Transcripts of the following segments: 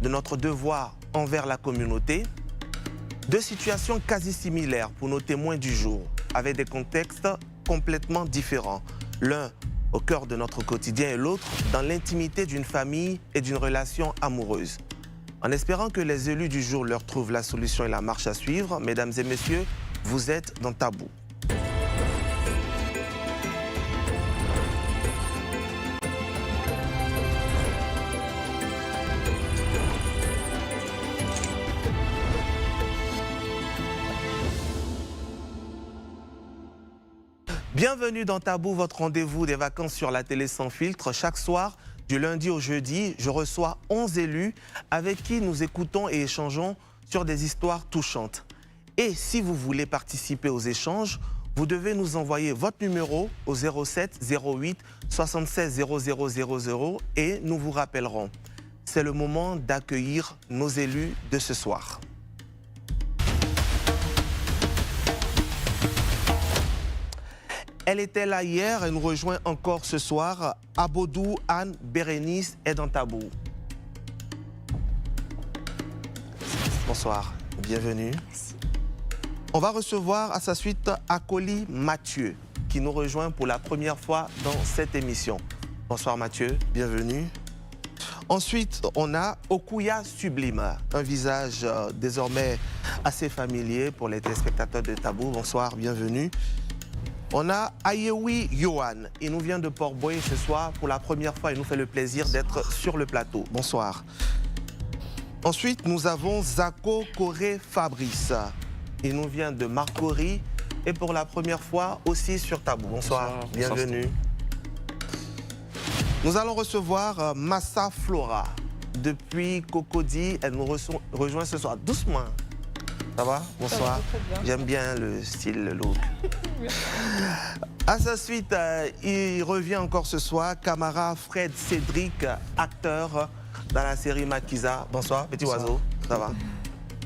de notre devoir envers la communauté. Deux situations quasi similaires pour nos témoins du jour, avec des contextes complètement différents. L'un au cœur de notre quotidien et l'autre dans l'intimité d'une famille et d'une relation amoureuse. En espérant que les élus du jour leur trouvent la solution et la marche à suivre, mesdames et messieurs, vous êtes dans Tabou. Bienvenue dans Tabou, votre rendez-vous des vacances sur la télé sans filtre. Chaque soir, du lundi au jeudi, je reçois 11 élus avec qui nous écoutons et échangeons sur des histoires touchantes. Et si vous voulez participer aux échanges, vous devez nous envoyer votre numéro au 07 08 76 0000 et nous vous rappellerons. C'est le moment d'accueillir nos élus de ce soir. Elle était là hier et nous rejoint encore ce soir. Abodou Anne Bérénice est dans Tabou. Bonsoir, bienvenue. Merci. On va recevoir à sa suite Akoli Mathieu, qui nous rejoint pour la première fois dans cette émission. Bonsoir Mathieu, bienvenue. Ensuite, on a Okuya Sublime, un visage désormais assez familier pour les téléspectateurs de Tabou. Bonsoir, bienvenue. On a Ayewi Yohan, il nous vient de Port-Boué ce soir. Pour la première fois, il nous fait le plaisir d'être sur le plateau. Bonsoir. Ensuite, nous avons Zako Koré Fabrice. Il nous vient de Marcory et pour la première fois aussi sur Tabou. Bonsoir, bienvenue. Nous allons recevoir Massa Flora. Depuis Cocody, elle nous rejoint ce soir. Doucement. Ça va? Bonsoir. J'aime bien le style, le look. À sa suite, il revient encore ce soir, Camara Fred Cédric, acteur dans la série Makiza. Bonsoir, petit oiseau. Ça va?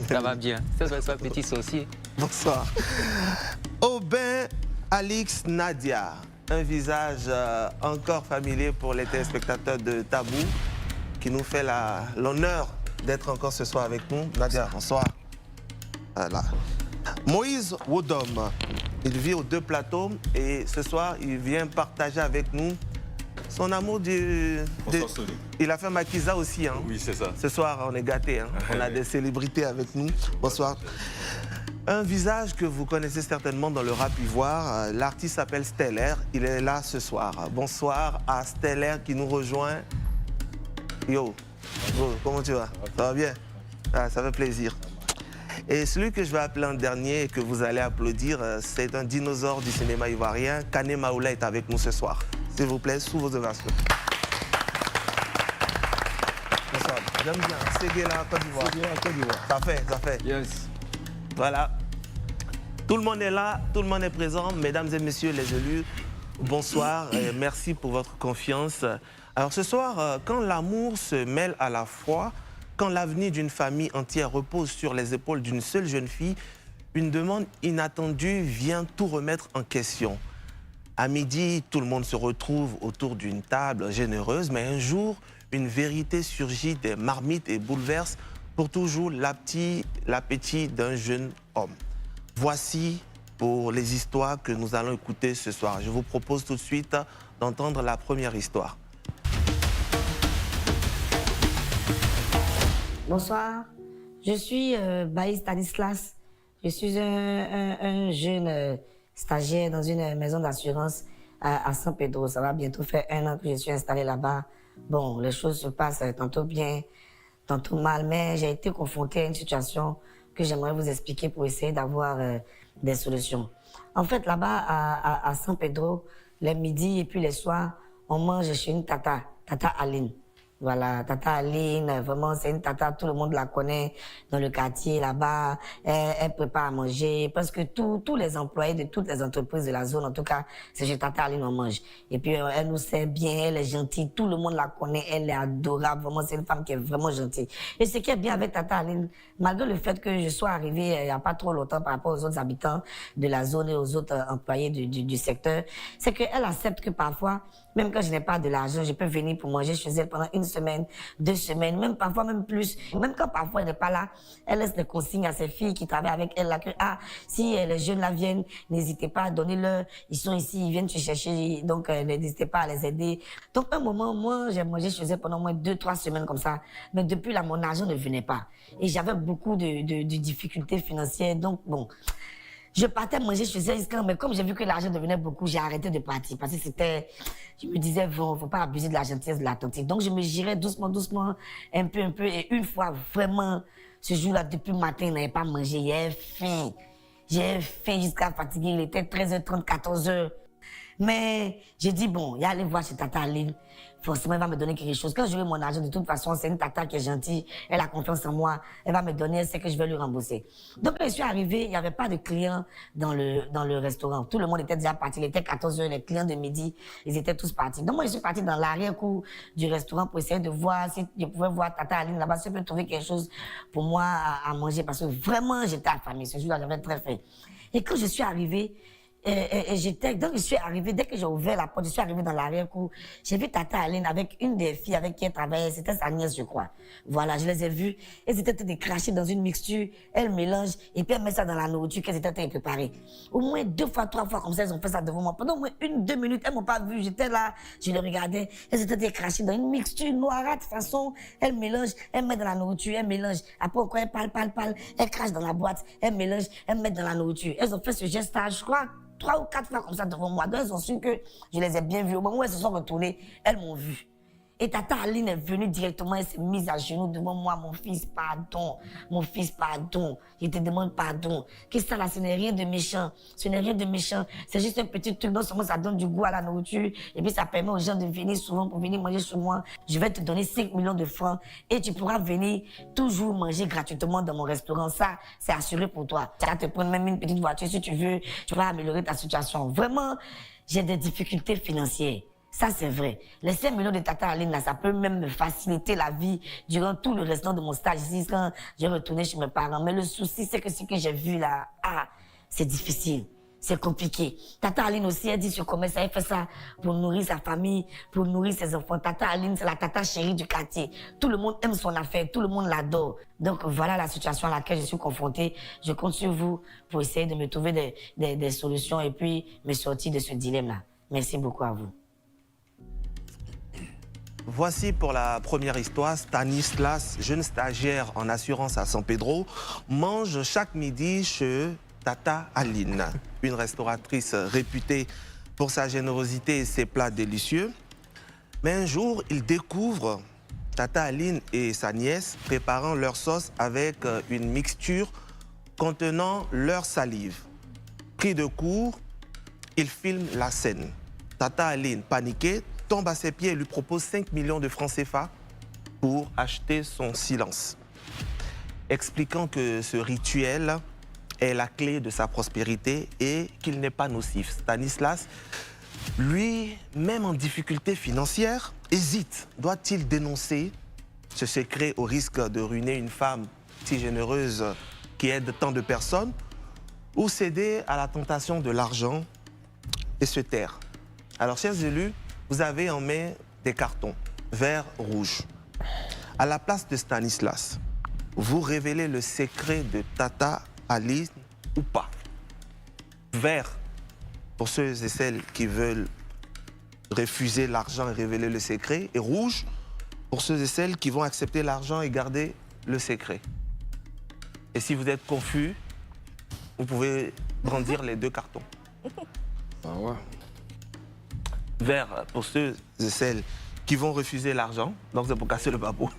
Ça va bien. Ça va être petit sorcier. Bonsoir. Aubin Alix Nadia, un visage encore familier pour les téléspectateurs de Tabou, qui nous fait l'honneur d'être encore ce soir avec nous. Nadia, bonsoir. Voilà. Moïse Wodom, il vit aux deux plateaux et ce soir, il vient partager avec nous son amour Il a fait Makiza aussi. Hein. Oui, c'est ça. Ce soir, on est gâtés. Hein. On a des célébrités avec nous. Bonsoir. Un visage que vous connaissez certainement dans le rap ivoire. L'artiste s'appelle Stellaire. Il est là ce soir. Bonsoir à Stellaire qui nous rejoint. Yo, comment tu vas? Ça va bien? Ah, ça fait plaisir. Et celui que je vais appeler en dernier et que vous allez applaudir, c'est un dinosaure du cinéma ivoirien. Kane Maoula est avec nous ce soir. S'il vous plaît, sous vos ovations. Bonsoir. J'aime bien. Séguéla, Côte d'Ivoire. Séguéla, Côte d'Ivoire. Ça fait. Yes. Voilà. Tout le monde est là, tout le monde est présent. Mesdames et messieurs les élus, bonsoir et merci pour votre confiance. Alors ce soir, quand l'amour se mêle à la foi, quand l'avenir d'une famille entière repose sur les épaules d'une seule jeune fille, une demande inattendue vient tout remettre en question. À midi, tout le monde se retrouve autour d'une table généreuse, mais un jour, une vérité surgit des marmites et bouleverse pour toujours l'appétit d'un jeune homme. Voici pour les histoires que nous allons écouter ce soir. Je vous propose tout de suite d'entendre la première histoire. Bonsoir, je suis Baïs Stanislas. Je suis un jeune stagiaire dans une maison d'assurance à San Pedro. Ça va bientôt faire 1 an que je suis installé là-bas. Bon, les choses se passent tantôt bien, tantôt mal, mais j'ai été confronté à une situation que j'aimerais vous expliquer pour essayer d'avoir des solutions. En fait, là-bas à San Pedro, les midis et puis les soirs, on mange chez une tata Aline. Voilà, Tata Aline, vraiment, c'est une tata, tout le monde la connaît dans le quartier là-bas. Elle prépare à manger parce que tous les employés de toutes les entreprises de la zone, en tout cas, c'est chez Tata Aline on mange. Et puis, elle nous sert bien, elle est gentille, tout le monde la connaît, elle est adorable, vraiment, c'est une femme qui est vraiment gentille. Et ce qui est bien avec Tata Aline, malgré le fait que je sois arrivée il n'y a pas trop longtemps par rapport aux autres habitants de la zone et aux autres employés du secteur, c'est qu'elle accepte que parfois, Même quand je n'ai pas de l'argent, je peux venir pour manger chez elle pendant 1 semaine, 2 semaines, même parfois même plus. Même quand parfois elle n'est pas là, elle laisse des consignes à ses filles qui travaillent avec elle là que si les jeunes là viennent, n'hésitez pas à donner leur, ils sont ici, ils viennent te chercher, donc n'hésitez pas à les aider. Donc un moment, moi j'ai mangé chez elle pendant au moins 2-3 semaines comme ça, mais depuis là mon argent ne venait pas et j'avais beaucoup de difficultés financières, donc bon. Je partais manger chez elle, mais comme j'ai vu que l'argent devenait beaucoup, j'ai arrêté de partir. Parce que je me disais, bon, faut pas abuser de la gentillesse, de la tantine. Donc je me girais doucement, doucement, un peu. Et une fois, vraiment, ce jour-là, depuis le matin, je n'avais pas mangé. J'ai faim jusqu'à fatiguer. Il était 13h30, 14h. Mais j'ai dit, bon, il y a aller voir chez Tata Aline. Forcément, elle va me donner quelque chose. Quand j'aurai mon argent, de toute façon, c'est une tata qui est gentille. Elle a confiance en moi. Elle va me donner, elle sait que je vais lui rembourser. Donc, quand je suis arrivée, il n'y avait pas de clients dans le restaurant. Tout le monde était déjà parti. Il était 14h, les clients de midi, ils étaient tous partis. Donc, moi, je suis partie dans l'arrière-cour du restaurant pour essayer de voir si je pouvais voir Tata Aline là-bas, si je peux trouver quelque chose pour moi à manger. Parce que vraiment, j'étais affamée. Ce jour-là, j'avais très faim. Et quand je suis arrivée, donc je suis arrivée, dès que j'ai ouvert la porte, je suis arrivée dans l'arrière-cour, j'ai vu Tata Aline avec une des filles avec qui elle travaillait, c'était sa nièce, je crois. Voilà, je les ai vues, elles étaient en train de cracher dans une mixture, elles mélangent, et puis elles mettent ça dans la nourriture qu'elles étaient en train de préparer. Au moins 2 fois, 3 fois comme ça, elles ont fait ça devant moi. Pendant au moins 1-2 minutes, elles m'ont pas vu, j'étais là, je les regardais, elles étaient en train de cracher dans une mixture noirâtre, de façon, elles mélangent, elles mettent dans la nourriture, elles mélangent. Après, quand elles parlent, elles crachent dans la boîte, elles mélangent, elles mettent dans la nourriture. Elles ont fait ce geste-là, je crois, 3 ou 4 fois comme ça devant moi. Donc, elles ont su que je les ai bien vues. Au moment où elles se sont retournées, elles m'ont vu. Et Tata Aline est venue directement, elle s'est mise à genoux devant moi. Mon fils, pardon. Mon fils, pardon. Je te demande pardon. Qu'est-ce que ça là? Ce n'est rien de méchant. Ce n'est rien de méchant. C'est juste un petit truc. Non seulement ça donne du goût à la nourriture. Et puis ça permet aux gens de venir souvent pour venir manger chez moi. Je vais te donner 5 millions de francs. Et tu pourras venir toujours manger gratuitement dans mon restaurant. Ça, c'est assuré pour toi. Tu vas te prendre même une petite voiture si tu veux. Tu vas améliorer ta situation. Vraiment, j'ai des difficultés financières. Ça, c'est vrai. Les 5 millions de Tata Aline, là, ça peut même me faciliter la vie durant tout le restant de mon stage ici, quand je retournais chez mes parents. Mais le souci, c'est que ce que j'ai vu là, c'est difficile. C'est compliqué. Tata Aline aussi, elle dit sur commerce, elle fait ça pour nourrir sa famille, pour nourrir ses enfants. Tata Aline, c'est la tata chérie du quartier. Tout le monde aime son affaire, tout le monde l'adore. Donc voilà la situation à laquelle je suis confrontée. Je compte sur vous pour essayer de me trouver des solutions et puis me sortir de ce dilemme-là. Merci beaucoup à vous. Voici pour la première histoire. Stanislas, jeune stagiaire en assurance à San Pedro, mange chaque midi chez Tata Aline, une restauratrice réputée pour sa générosité et ses plats délicieux. Mais un jour, il découvre Tata Aline et sa nièce préparant leur sauce avec une mixture contenant leur salive. Pris de court, il filme la scène. Tata Aline, paniquée, tombe à ses pieds et lui propose 5 millions de francs CFA pour acheter son silence, expliquant que ce rituel est la clé de sa prospérité et qu'il n'est pas nocif. Stanislas, lui, même en difficulté financière, hésite. Doit-il dénoncer ce secret au risque de ruiner une femme si généreuse qui aide tant de personnes ou céder à la tentation de l'argent et se taire? Alors, chers élus, vous avez en main des cartons, vert, rouge. À la place de Stanislas, vous révélez le secret de Tata Aline ou pas. Vert, pour ceux et celles qui veulent refuser l'argent et révéler le secret. Et rouge, pour ceux et celles qui vont accepter l'argent et garder le secret. Et si vous êtes confus, vous pouvez brandir les 2 cartons. Ah ouais. Vert, pour ceux et celles qui vont refuser l'argent, donc c'est pour casser le babou.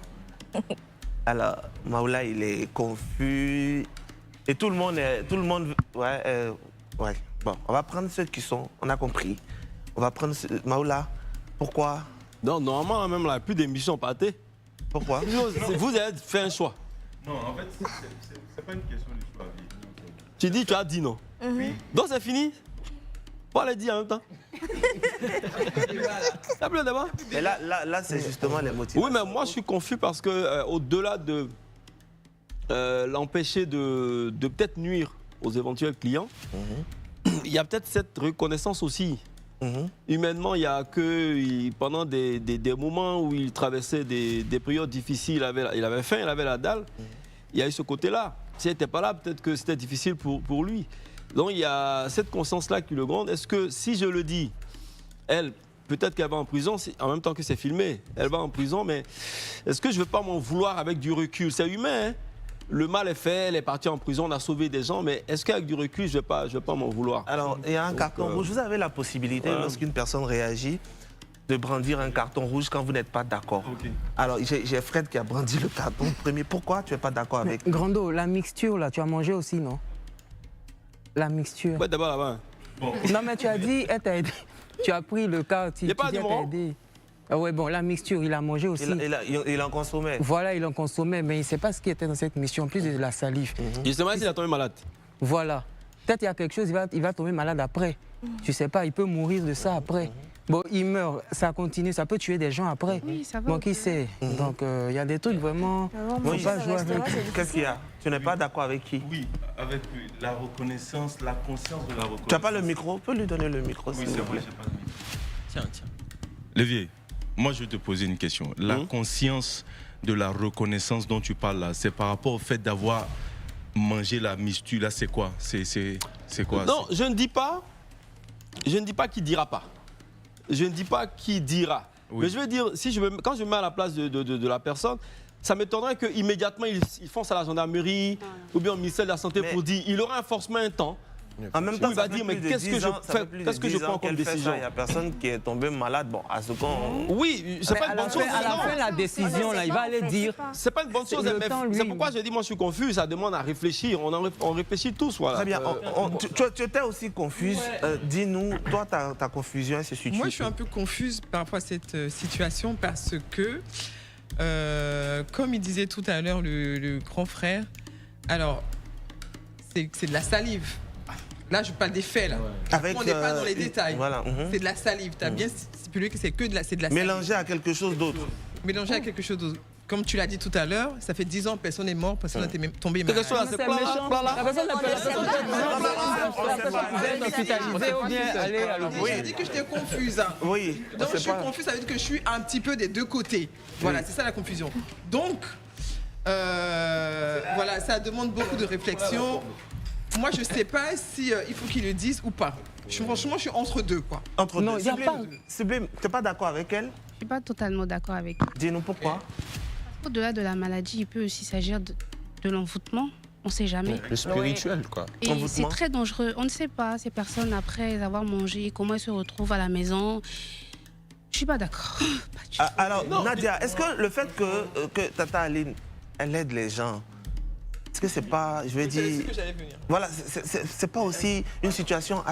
Alors, Maoula, il est confus. Et tout le monde ouais. Bon, on va prendre ceux qui sont, on a compris. On va prendre Maoula, pourquoi? Non, normalement, même là, plus d'émissions pâtées. Pourquoi? Vous avez fait un choix. Non, en fait, c'est pas une question de choix. Tu dis, tu as dit non. Oui. Donc c'est fini. Pas les dire en même temps. T'as plus le débat? Mais là c'est justement les motifs. Oui, mais moi je suis confus parce que au-delà de l'empêcher de peut-être nuire aux éventuels clients, il y a peut-être cette reconnaissance aussi Humainement, il y a que pendant des moments où il traversait des périodes difficiles, il avait faim, il avait la dalle. Il y a eu ce côté-là. S'il n'était pas là, peut-être que c'était difficile pour lui. Donc il y a cette conscience-là qui le gronde. Est-ce que si je le dis, elle, peut-être qu'elle va en prison, en même temps que c'est filmé, elle va en prison, mais est-ce que je ne veux pas m'en vouloir avec du recul? C'est humain, hein? Le mal est fait, elle est partie en prison, on a sauvé des gens, mais est-ce qu'avec du recul, je ne vais pas m'en vouloir? Alors, il y a un carton rouge. Vous avez la possibilité, lorsqu'une personne réagit, de brandir un carton rouge quand vous n'êtes pas d'accord. Ok. Alors, j'ai Fred qui a brandi le carton premier. Pourquoi tu n'es pas d'accord avec? Grando, la mixture, là, tu as mangé aussi, non? La mixture. Ouais, d'abord là-bas. Non, mais tu as dit, elle t'a aidé. Tu as pris le cas, tu Il y a pas dis, de elle t'a mots. aidé. Ah ouais, bon, la mixture, il a mangé aussi. Il en consommait. Voilà, il en consommait, mais il ne sait pas ce qui était dans cette mission, en plus de la salive. Justement, s'il a tombé malade. Voilà. Peut-être il y a quelque chose, il va tomber malade après. Tu sais pas, il peut mourir de ça après. Bon, il meurt, ça continue, ça peut tuer des gens après. Oui, ça va. Bon, qui sait? Donc, il y a des trucs vraiment, faut pas jouer avec. Qu'est-ce qu'il y a? Tu n'es pas d'accord avec qui? Oui, avec la reconnaissance, la conscience de la reconnaissance. Tu n'as pas le micro? Peux lui donner le micro, Oui, s'il c'est vous vrai, plaît. j'ai pas de micro. Tiens, tiens. Lévier, moi je vais te poser une question. La conscience de la reconnaissance dont tu parles là, c'est par rapport au fait d'avoir mangé la mistule là, c'est quoi? C'est quoi? Non, je ne dis pas qu'il dira pas. Je ne dis pas qui dira. Oui. Mais je veux dire, quand je me mets à la place de la personne, ça m'étonnerait qu'immédiatement il fonce à la gendarmerie ou bien au ministère de la Santé pour dire, il aura forcément un temps. En même temps, il va ça fait dire, mais plus de qu'est-ce que 10 je ans- ça fais- fait plus de qu'est-ce que je 10 ans prends comme qu'elle fait ça. décision? Il n'y a personne qui est tombé malade. Bon, à ce qu'on... Oui, c'est pas une bonne chose. À la fin, la décision, là, il va aller dire. C'est pas une bonne chose, le mais temps, lui, c'est pourquoi je dis, moi je suis confus, ça demande à réfléchir. On réfléchit tous, voilà. Très bien. Tu étais aussi confuse. Dis-nous, toi, ta confusion, elle se situe. Moi, je suis un peu confuse par rapport à cette situation parce que, comme il disait tout à l'heure le grand frère, alors, c'est de la salive. Là, je parle des faits, là. Avec, On n'est pas dans les détails. Voilà. C'est de la salive. Tu as bien stipulé que c'est de la salive. Mélangé à quelque chose d'autre. Mélangé à quelque chose d'autre. Comme tu l'as dit tout à l'heure, ça fait 10 ans, personne n'est mort, personne n'est tombé malade. Quelque chose, c'est C'est méchant. La personne peut être hospitalisée ou bien aller à l'hôpital. J'ai dit que j'étais confuse. Hein. Oui. Donc je c'est suis pas- confuse, ça veut dire que je suis un petit peu des deux côtés. Voilà, c'est ça la confusion. Donc, voilà, ça demande beaucoup de réflexion. Moi, je sais pas si il faut qu'ils le disent ou pas. Franchement, je suis entre deux, quoi. Entre Non, deux. il y a Sublime, pas- Sublime, tu n'es pas d'accord avec elle? Je suis pas totalement d'accord avec. Dis-nous pourquoi. Au-delà de la maladie, il peut aussi s'agir de l'envoûtement. On ne sait jamais. Le spirituel, quoi. Et Envoûtement. c'est très dangereux. On ne sait pas, ces personnes, après avoir mangé, comment elles se retrouvent à la maison. Je suis pas d'accord. Pas du tout. Alors, Nadia, est-ce que le fait que Tata Aline, elle aide les gens, est-ce que c'est pas, je vais C'est dire... ce que j'allais venir. Voilà, c'est pas aussi une situation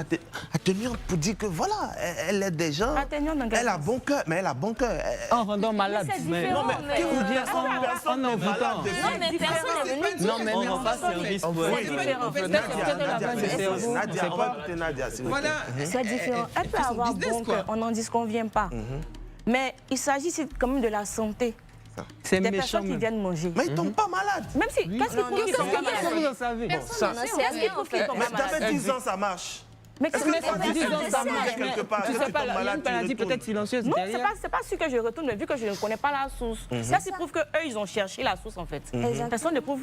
atténuante pour dire que voilà, elle aide des gens. Atténuante dans quel Elle a sens? bon cœur, mais elle a bon cœur. En rendant malade. C'est Mais différent, non, mais qui vous dit en envoûtant? Non, mais personne n'est venu. Non, mais non. Nadia, on va écouter Nadia, s'il vous plaît. Voilà. C'est différent. Elle peut avoir bon cœur, on n'en disconvient pas. Mais il s'agit ici quand même de la santé C'est des méchant. personnes qui Même. viennent manger. Mais ils tombent pas malades. Même si, qu'est-ce qui prouve qu'ils sont pas Comment malades? vous en savez? Personne n'en sait Qu'est-ce qui rien, en prouve qu'ils fait. sont Mais pas ça malades? fait 10 ans, ça marche. Mais Est-ce que mais toi, personne 10 ans, ne ça sait. marche quelque part? Tu Quand sais tu pas, tombes il y a malade, une tu maladie retournes. peut-être silencieuse Non, derrière. c'est pas sûr que je retourne, mais vu que je ne connais pas la source. Ça, c'est prouve qu'eux, ils ont cherché la source, en fait. Personne ne prouve.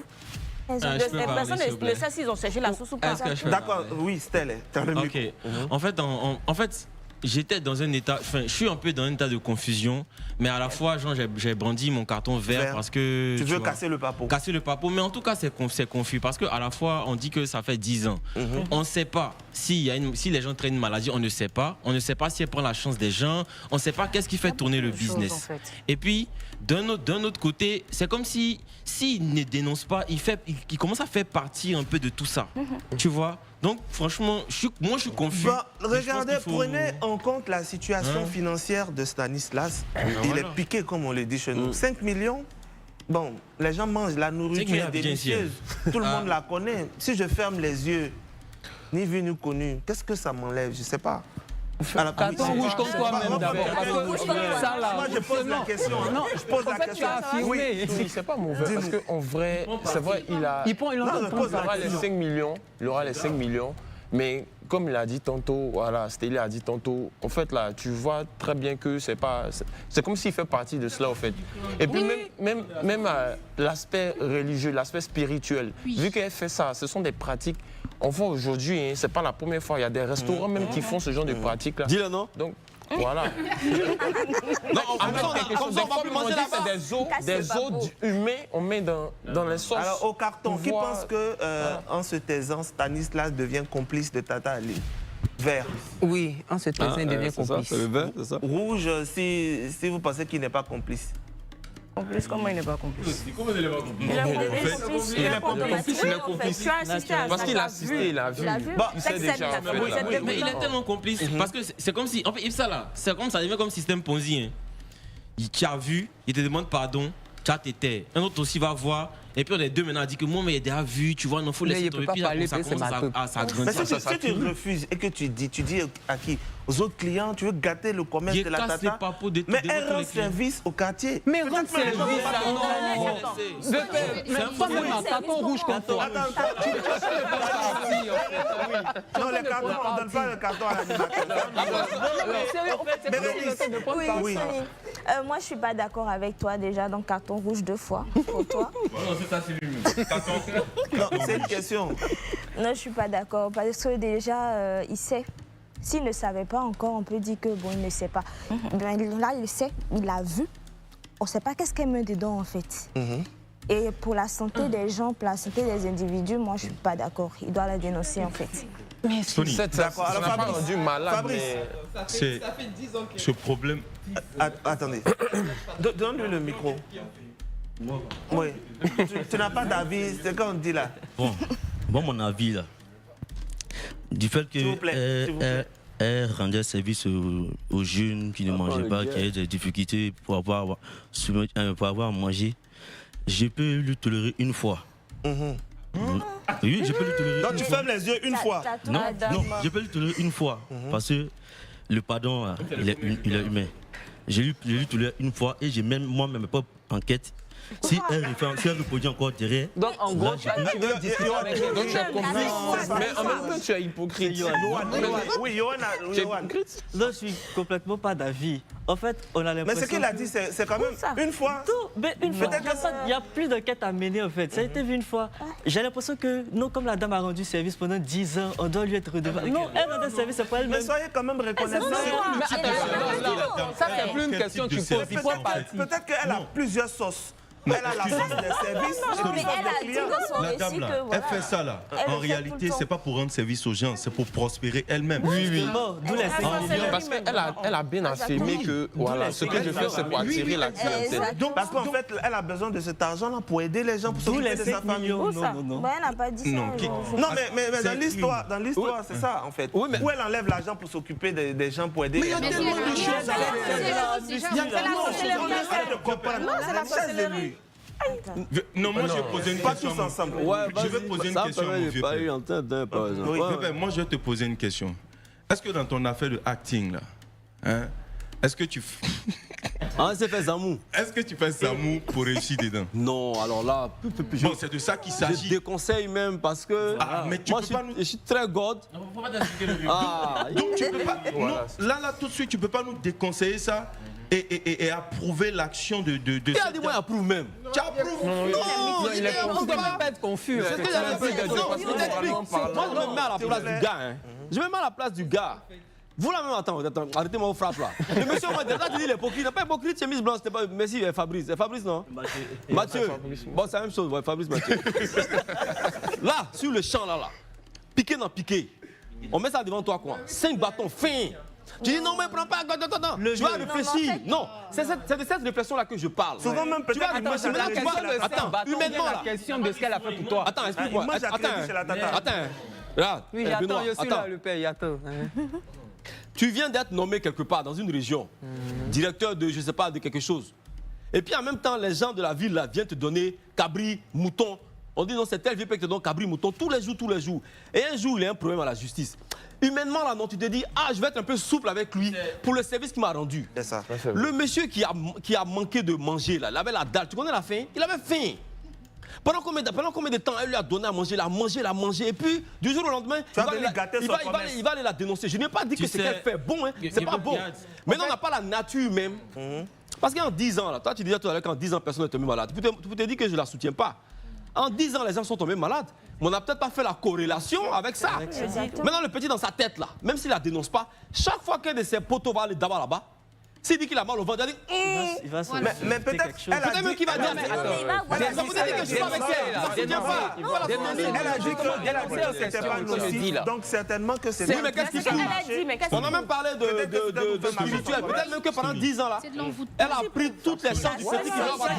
je peux parler, Personne s'il vous ne plaît. sait s'ils ont cherché la source ou pas. Est-ce que je peux D'accord, oui, Stella, t'as le micro. Ok. En fait, j'étais dans un état, enfin, je suis un peu dans un état de confusion, mais à la fois, genre, j'ai brandi mon carton vert Vert. parce que. Tu veux vois, casser le papo. casser le papo, mais en tout cas, c'est confus parce qu'à la fois, on dit que ça fait 10 ans. On ne sait pas si les gens traînent une maladie, on ne sait pas. On ne sait pas si elle prend la chance des gens. On ne sait pas qu'est-ce qui fait tourner le beaucoup de choses, business. en fait. Et puis, d'un autre côté, c'est comme si s'il ne dénonce pas, il commence à faire partie un peu de tout ça. Tu vois? Donc, franchement, moi, je suis confus. Bah, Mais je pense regardez, qu'il faut- prenez en compte la situation financière de Stanislas. Il voilà. est piqué, comme on le dit chez nous. 5 millions. Bon, les gens mangent, la 5 nourriture millions est Abidjan ici, délicieuse. Tout le monde la connaît. Si je ferme les yeux, ni vu ni connu, qu'est-ce que ça m'enlève? Je ne sais pas. Alors, Carton oui, rouge contre toi-même d'abord. Parce que ça là. Moi, je pose la question. Non, je pose en la fait, tu question. as affirmé. Oui, c'est pas mauvais. Parce qu'en vrai, c'est vrai, il a. Il prend une Non, je autre pose Il la aura les question. 5 millions. Il aura les 5 millions. Mais comme il a dit tantôt, voilà, Stélie a dit tantôt, en fait là, tu vois très bien que c'est comme s'il fait partie de cela en fait. Et puis même l'aspect religieux, l'aspect spirituel, vu qu'elle fait ça, ce sont des pratiques. On voit aujourd'hui, hein, c'est pas la première fois, il y a des restaurants même qui font ce genre de pratiques là. Dis-le non. Donc voilà. Non, on va plus manger là-bas. Des os humains, on met dans les sauces. Alors, au carton, qui pense que en se taisant, Stanislas devient complice de Tata Ali? Vert. Oui, en se taisant, il devient complice. C'est le vert, c'est ça. Rouge, si vous pensez qu'il n'est pas complice. Complice, comment il n'est pas complice? Comment il est pas complice? Il est complice. Il est complice. Tu as assisté à ça. Parce qu'il a assisté, il a vu. Il sait déjà. Mais il est tellement complice parce que c'est comme si, en fait, ça là, c'est comme ça devient comme système Ponzi. Hein. Il t'a vu, il te demande pardon, tu as tes terres. Un autre aussi va voir. Et puis on est deux maintenant, on dit que moi, mais il a déjà vu, tu vois, non, faut laisser tomber. Puis ça commence à s'agrandir. Mais si tu refuses et que tu dis à qui? Aux autres clients, tu veux gâter le commerce de la Tata. Mais elle rend service au quartier. Mais rend service à non. Mais pas même un carton rouge comme toi. Non, les cartons, on ne donne pas le carton à l'animateur. Oui, moi, je ne suis pas d'accord avec toi déjà, donc carton rouge 2 fois pour toi. Non, c'est une question. Non, je ne suis pas d'accord parce que déjà, il sait. S'il ne savait pas encore, on peut dire que bon, il ne sait pas. Ben, là, il sait, il a vu. On ne sait pas qu'est-ce qu'elle met dedans en fait. Et pour la santé des gens, pour la santé des individus, moi, je ne suis pas d'accord. Il doit la dénoncer en fait. Mais Tony, ça n'a pas rendu malade. Fabrice, ça fait 10 ans que... Ce problème... Attendez, donne-lui le micro. Oui, tu n'as pas d'avis, c'est quand on dit là. Bon, mon avis là, du fait que elle rendait service aux jeunes qui ne mangeaient pas, qui avaient des difficultés pour avoir à manger, je peux lui tolérer une fois. Oui, je peux lui tolérer. Donc tu fermes les yeux une fois? Non, je peux lui tolérer une fois, parce que le pardon, il est humain. Je lui tolère une fois et j'ai même moi-même mes propres enquêtes. Si elle reproduit encore derrière. Donc en gros, tu veux discuter avec les autres, tu es complice. Mais en même temps, tu es hypocrite. Oui, Yohan. Non, je suis complètement pas d'avis. En fait, on a l'impression. Mais ce qu'il a dit, c'est quand même une fois. Mais une fois. Il y a plus d'enquête à mener en fait. Ça a été vu une fois. J'ai l'impression que non, comme la dame a rendu service pendant 10 ans, on doit lui être redevable. Non, elle rend service, c'est pas elle-même. Mais soyez quand même reconnaissant. Ça, c'est plus une question que tu poses. Il faut partir. Peut-être qu'elle a plusieurs sauces. Elle a la sauce des services. Mais elle a dit dans son récit que voilà. Elle fait ça là. En réalité, c'est pas pour rendre service aux gens, c'est pour prospérer elle-même. Oui. Parce qu'elle a bien affirmé que voilà, ce que je fais, c'est pour attirer la clientèle. Parce qu'en fait, elle a besoin de cet argent-là pour aider les gens, pour s'occuper de sa famille. Non. Elle n'a pas dit ça. Non, mais dans l'histoire, c'est ça en fait. Où elle enlève l'argent pour s'occuper des gens, pour aider les gens. Mais il y a tellement de choses à faire. Non, moi je vais poser une question. Pas tous ensemble. Je vais poser une question. Moi je vais te poser une question. Est-ce que dans ton affaire de acting là, est-ce que tu c'est fait Zamou. Est-ce que tu fais Zamou pour réussir dedans? Non, alors là, bon, c'est de ça qu'il s'agit. Je déconseille même parce que mais tu moi, peux pas je suis très god. Faut pas t'expliquer le vieux. Donc tu peux pas. Là, tout de suite, tu peux pas nous déconseiller ça et approuver l'action de. Qui a dit moi approuve même? Tu approuves? Non, il est confus. On ne peut pas être confus. C'est ce que j'avais dit. Moi, je me mets à la place du gars. Je me mets à la place du gars. Vous là même, attends, arrêtez-moi vos frappes là. Le monsieur m'a déjà dit il est hypocrite. Il n'est pas hypocrite, chemise blanche, c'était pas. Merci, Fabrice. C'est Fabrice, non? Mathieu. Bon, c'est la même chose, Fabrice, Mathieu. Là, sur le champ là, piqué dans piqué. On met ça devant toi quoi? 5 bâtons fins. Tu dis non, mais prends pas, attends. Tu vas réfléchir. Non, c'est de cette réflexion-là que je parle. Souvent même peut-être. Attends, humainement, la question de ce qu'elle a fait pour toi. Attends, explique-moi. Attends. Là, oui, attends, je suis là, le père, attends. Tu viens d'être nommé quelque part dans une région, directeur de, je sais pas, de quelque chose. Et puis en même temps, les gens de la ville là viennent te donner cabri, mouton. On dit non, c'est tel vieux père qui te donne cabri, mouton tous les jours. Et un jour, il y a un problème à la justice. Humainement, là, non, tu te dis, je vais être un peu souple avec lui pour le service qu'il m'a rendu. C'est ça. Le monsieur qui a manqué de manger, là, il avait la dalle. Tu connais la faim? Il avait faim. Pendant combien de temps elle lui a donné à manger, l'a mangé, et puis du jour au lendemain, il va aller la dénoncer. Je n'ai pas dit que ce qu'elle fait bon, hein. C'est pas bon. Maintenant, on n'a pas la nature même. Parce qu'en 10 ans, là, toi tu disais tout à l'heure qu'en 10 ans, personne n'est tombé malade. Tu peux te dire que je ne la soutiens pas. En 10 ans, les gens sont tombés malades. Mais on n'a peut-être pas fait la corrélation avec ça. Maintenant, le petit dans sa tête, là, même s'il ne la dénonce pas, chaque fois qu'un de ses potos va aller d'abord là-bas, s'il dit qu'il a mal au ventre, il va se mais peut-être peut-être même qu'il va dire. Ça vous dit que je suis avec elle. Elle a dit que c'était pas nocif. Donc certainement que c'est. Oui, mais qu'est-ce qu'il faut? On a même parlé de spirituel. Peut-être même que pendant 10 ans là, elle a pris toutes les chances du petit qui va avoir.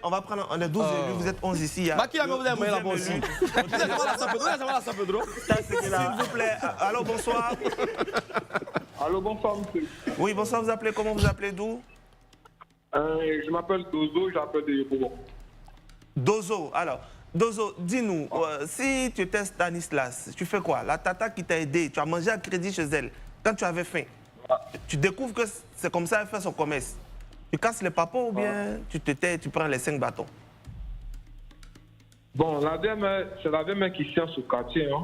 On va prendre, on est 12 élus, vous êtes 11 ici. Qui a vous avez là-bas aussi? S'il vous plaît. Allô, bonsoir. Allô, bonsoir, monsieur. Oui, bonsoir, comment vous appelez d'où? Je m'appelle Dozo, j'appelle de Yopougon. Dozo, alors, Dozo, dis-nous, si tu étais Stanislas, tu fais quoi? La tata qui t'a aidé, tu as mangé à crédit chez elle, quand tu avais faim, tu découvres que c'est comme ça qu'elle fait son commerce. Tu casses les papas ou bien tu te tais, tu prends les 5 bâtons? Bon, la DML, c'est la DML qui science au quartier. Hein.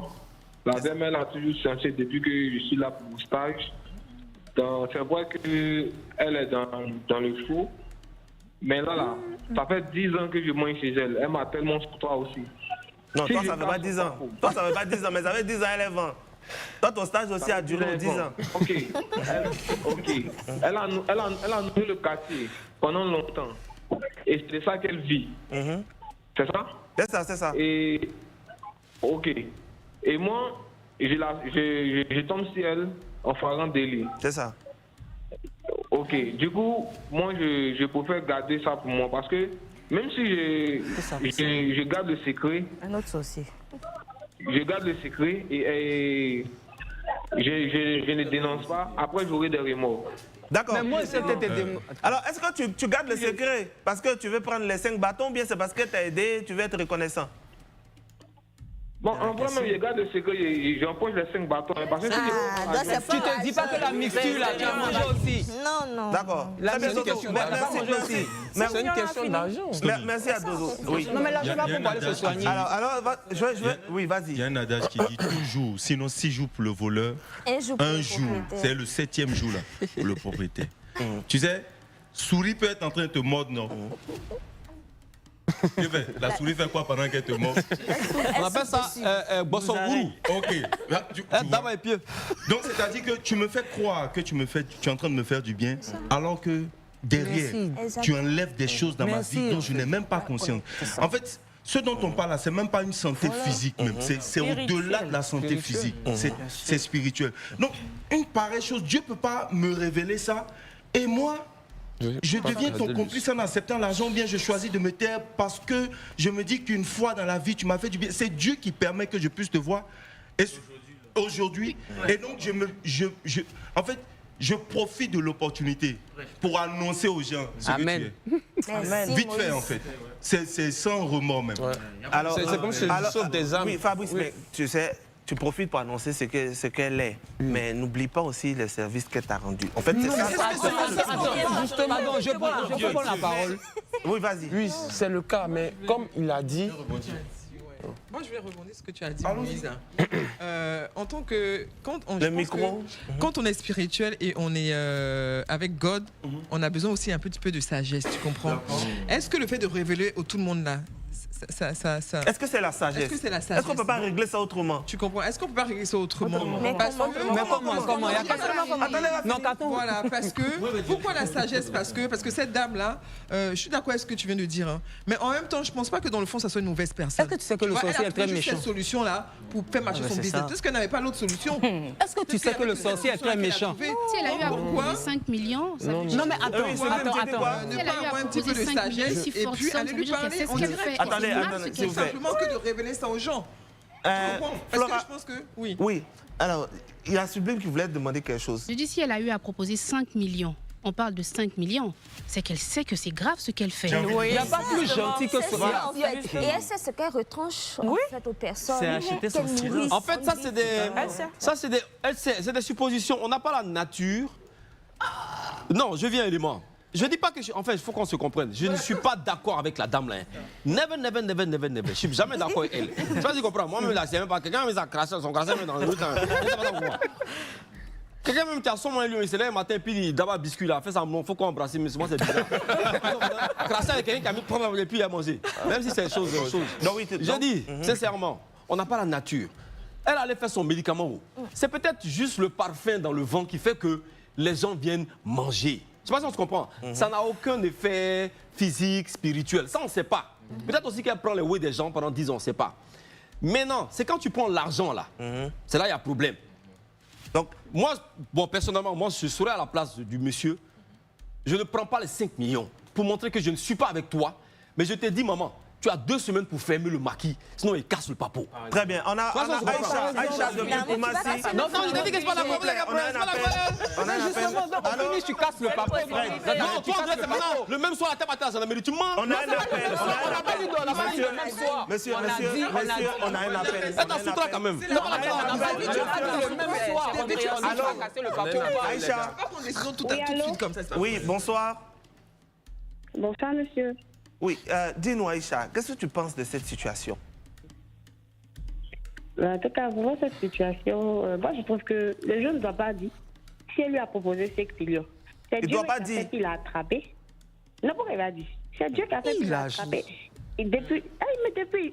La DML a toujours scienté depuis que je suis là pour mon stage. C'est vrai qu'elle est dans le fou. Mais là, ça fait 10 ans que je mange chez elle. Elle m'a tellement sur toi aussi. Non, toi, ça fait pas 10 ans. Toi, ça fait pas 10 ans, mais ça fait 10 ans, elle est 20. Toi, ton stage aussi a duré 10 ans. Ok. Elle a nourri le quartier pendant longtemps. Et c'est ça qu'elle vit. C'est ça? C'est ça. Et ok. Et moi, je tombe sur elle en faisant délit. C'est ça. Ok. Du coup, moi, je préfère garder ça pour moi parce que même si je garde le secret. Un autre aussi. Je garde le secret et je ne dénonce pas. Après, j'aurai des remords. D'accord. Mais moi, alors, est-ce que tu gardes le secret parce que tu veux prendre les 5 bâtons ou bien c'est parce que tu as aidé, tu veux être reconnaissant? Bon, en vrai, même, je garde le secret, j'empoche les 5 bâtons. Parce que tu te dis pas que la mixture, là, tu as mangé aussi? Non. D'accord. C'est une question d'argent. Merci à Dozo. Oui. Non, mais là, je vais pas pouvoir se soigner. Alors, oui, vas-y. Il y a un adage qui dit toujours, sinon 6 jours pour le voleur, un jour, c'est le 7e jour là, pour le propriétaire. Tu sais, souris peut être en train de te mordre, non? La souris fait quoi pendant qu'elle te mord? On appelle ça Bossongourou. Ok. Donc c'est-à-dire que tu me fais croire que tu es en train de me faire du bien, alors que derrière, tu enlèves des choses dans ma vie dont je n'ai même pas conscience. En fait, ce dont on parle là, c'est même pas une santé physique même. C'est au-delà de la santé physique. C'est spirituel. Donc, une pareille chose, Dieu ne peut pas me révéler ça. Et moi, je deviens ton complice en acceptant l'argent, ou bien je choisis de me taire parce que je me dis qu'une fois dans la vie, tu m'as fait du bien. C'est Dieu qui permet que je puisse te voir aujourd'hui. Et donc, en fait, je profite de l'opportunité pour annoncer aux gens ce que tu es. Vite fait, en fait. C'est sans remords même. Alors, c'est comme si je sauve des âmes. Oui, Fabrice, mais tu sais, tu profites pour annoncer ce qu'elle est. Mais n'oublie pas aussi les services qu'elle t'a rendus. En fait, c'est ça. Justement, je prends la parole. Oui, vas-y. Oui, c'est le cas, mais comme il a dit... Moi, je vais rebondir ce que tu as dit, Moïse. En tant que... Quand on est spirituel et on est avec God, on a besoin aussi un petit peu de sagesse, tu comprends? Est-ce que le fait de révéler au tout le monde là, Est-ce que c'est la sagesse? Est-ce qu'on ne peut pas régler ça autrement? Tu comprends? Est-ce qu'on peut pas régler ça autrement? Mais comment? Voilà, parce que... Pourquoi la sagesse? Parce que cette dame-là, je suis d'accord avec ce que tu viens de dire, hein, mais en même temps, je ne pense pas que dans le fond, ça soit une mauvaise personne. Est-ce que tu sais que le sorcier est très méchant? cette solution-là pour faire marcher son business. Est-ce qu'elle n'avait pas l'autre solution? Est-ce que tu sais que le sorcier est très méchant? Si elle a eu à proposer 5 millions, ça veut dire... Non, mais attends. Ne pas avoir un petit peu de sagesse et puis aller lui parler en direct. Attendez, c'est simplement que de révéler ça aux gens. Parce que je pense que... Oui. Alors, il y a Sublime qui voulait demander quelque chose. Je dis, si elle a eu à proposer 5 millions, on parle de 5 millions, c'est qu'elle sait que c'est grave ce qu'elle fait. Il n'y a pas plus gentil que ça. Et elle sait ce qu'elle retranche en fait aux personnes. C'est acheter son silence. En fait, ça, c'est des suppositions. On n'a pas la nature. Non, je viens élément. Je dis pas que... En fait, il faut qu'on se comprenne. Je ne suis pas d'accord avec la dame là. Never, never, never, never, never. Je suis jamais d'accord avec elle. Tu vois, tu comprends. Moi-même là, c'est même pas... Quelqu'un m'a craché, son craché dans le route. Quelqu'un même qui a son lieu, il s'est levé le matin, puis il d'abord biscuit là, fait ça, il faut qu'on embrasse, mais moi c'est bizarre. Cracher avec quelqu'un qui a mis prendre et puis à manger. Même si c'est chose. Je dis, sincèrement, on n'a pas la nature. Elle allait faire son médicament. C'est peut-être juste le parfum dans le vent qui fait que les gens viennent manger. Je sais pas si on se comprend. Ça n'a aucun effet physique, spirituel. Ça, on ne sait pas. Peut-être aussi qu'elle prend les oui des gens pendant 10 ans, on ne sait pas. Mais non, c'est quand tu prends l'argent là, c'est là qu'il y a problème. Donc, moi, bon, personnellement, moi, je serais à la place du monsieur. Je ne prends pas les 5 millions pour montrer que je ne suis pas avec toi. Mais je te dis, maman, tu as 2 semaines pour fermer le maquis, sinon il casse le papeau. Très bien. On a Aïcha de Koumassi. Non, je t'ai dit que c'est pas la problème. On a un appel. Alors, tu casses le papier. Non, toi, maintenant, le même soir, à ta matin, ça n'a mérité. Tu mens. On a un appel. Monsieur, on a un appel. Attends, sous-toi quand même. On a dit le même soir. Alors, casser le papier. Aïcha. Oui, bonsoir. Bonsoir, monsieur. Oui, dis-nous, Aïcha, qu'est-ce que tu penses de cette situation? En tout cas, pour cette situation, moi, je pense que le jeune ne doit pas dire. Si elle lui a proposé 5 millions, c'est Dieu qui a fait qu'il a attrapé. Non, pourquoi il va dire? C'est Dieu qui a fait qu'il a attrapé. Et depuis,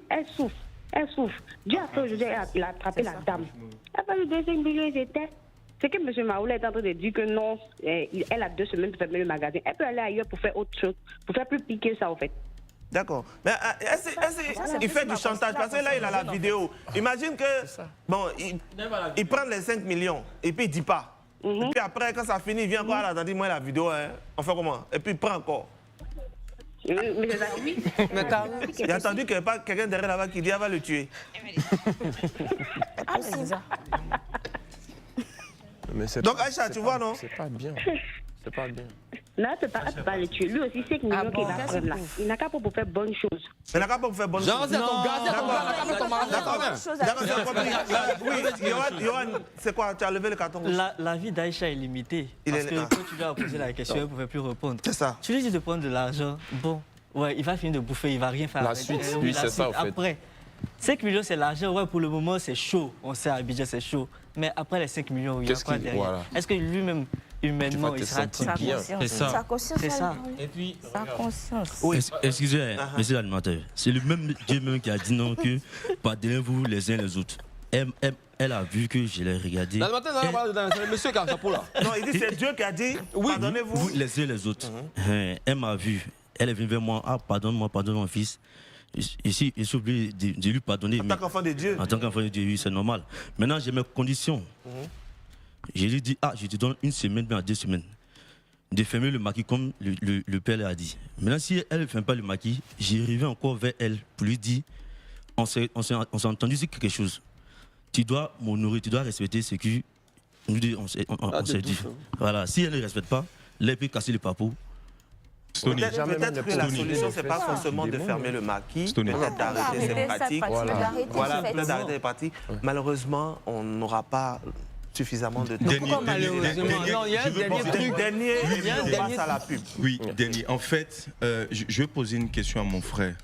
elle souffre. Elle souffre. Dieu a fait aujourd'hui, il a attrapé la dame. Elle a fallu 2 millions, c'était. C'est que M. Maoula est en train de dire que non, elle a 2 semaines pour fermer le magasin. Elle peut aller ailleurs pour faire autre chose, pour faire plus piquer ça, en fait. D'accord. Mais il fait du chantage parce que là, il a la vidéo. Imagine que, bon, il prend les 5 millions et puis il ne dit pas. Et puis après, quand ça finit, il vient encore à la moi la vidéo, hein. On fait comment? Et puis il prend encore. J'ai entendu qu'il n'y a pas quelqu'un derrière là-bas qui dit elle va le tuer. Ah, c'est ça. Donc Aïcha, tu vois, non? C'est pas bien. C'est pas bien. Là, tu ne peux pas le tuer. Lui aussi, 5 millions qu'il va prendre là. Il n'a qu'à pas pour faire bonne chose. Il n'a qu'à pas pour faire bonne chose. Oui, Yohan, c'est quoi? Tu as levé le carton rouge. La vie d'Aïcha est limitée. Parce que quand tu lui as posé la question, elle ne pouvait plus répondre. C'est ça. Tu lui dis de prendre de l'argent. Bon, ouais, il va finir de bouffer, il ne va rien faire. La suite, oui, c'est ça, en fait. Après, 5 millions, c'est l'argent. Ouais, pour le moment, c'est chaud. On sait, à Abidjan, c'est chaud. Mais après les 5 millions, il y a quoi derrière? Est-ce que lui-même, humainement, il sera tranquille? C'est ça. Sa conscience. C'est ça. Et puis, sa conscience. Oui. Excusez, monsieur l'animateur. C'est le même Dieu même qui a dit non que pardonnez-vous les uns les autres. Elle a vu que je l'ai regardé. C'est le monsieur qui a un chapeau là. Non, il dit c'est Dieu qui a dit pardonnez-vous. Vous les uns les autres. Elle m'a vu. Elle est venue vers moi. Ah, pardonne-moi, pardonne mon fils. Ici, il s'est oublié de lui pardonner. En tant qu'enfant de Dieu. En tant qu'enfant de Dieu, oui, c'est normal. Maintenant, j'ai mes conditions. Je lui dis, je te donne 1 semaine, bien 2 semaines, de fermer le maquis comme le père a dit. Maintenant, si elle ne ferme pas le maquis, j'y reviens encore vers elle pour lui dire, on s'est entendu sur quelque chose. Tu dois m'honorer, tu dois respecter ce que nous deux, on s'est dit. Voilà, si elle ne respecte pas, elle peut casser le papeau. Peut-être que la solution, ce n'est pas forcément de fermer le maquis, peut-être d'arrêter ces pratiques. Voilà, peut-être d'arrêter les pratiques. Malheureusement, on n'aura pas suffisamment de temps. Dernier, on passe à la pub. Oui, Denis, en fait, je vais poser une question à mon frère.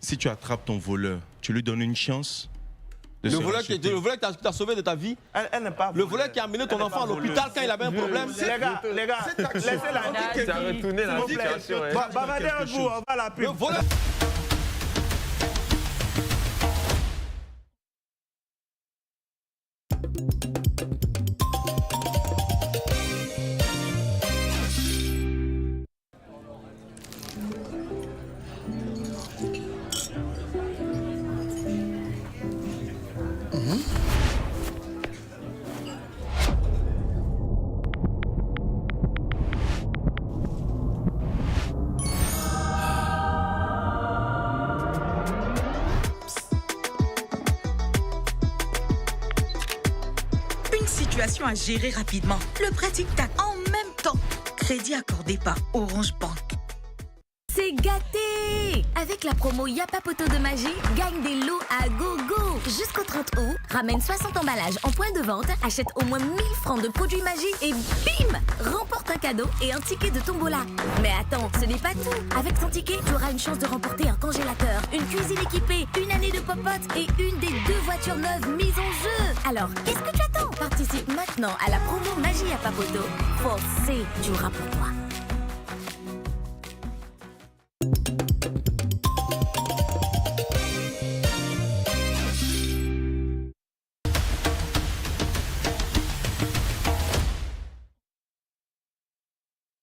Si tu attrapes ton voleur, tu lui donnes une chance? Le voleur qui t'a sauvé de ta vie, elle n'est pas. Le voleur qui a amené ton enfant à l'hôpital quand il avait un problème. Les gars, laissez-la. Ça a retourné la situation. Bavardez un bout, on va à la pub. À gérer rapidement. Le pratique tac en même temps. Crédit accordé par Orange Bank. C'est gâté! Avec la promo Yapa Poto de Magie, gagne des lots à gogo! Jusqu'au 30 août, ramène 60 emballages en point de vente, achète au moins 1000 francs de produits Magie et bim! Remporte un cadeau et un ticket de tombola. Mais attends, ce n'est pas tout! Avec ton ticket, tu auras une chance de remporter un congélateur, une cuisine équipée, une année de popote et une des 2 voitures neuves mises en jeu! Alors, qu'est-ce que tu attends? Participe maintenant à la promo Magie Yapa Poto. Forcé durera pour toi.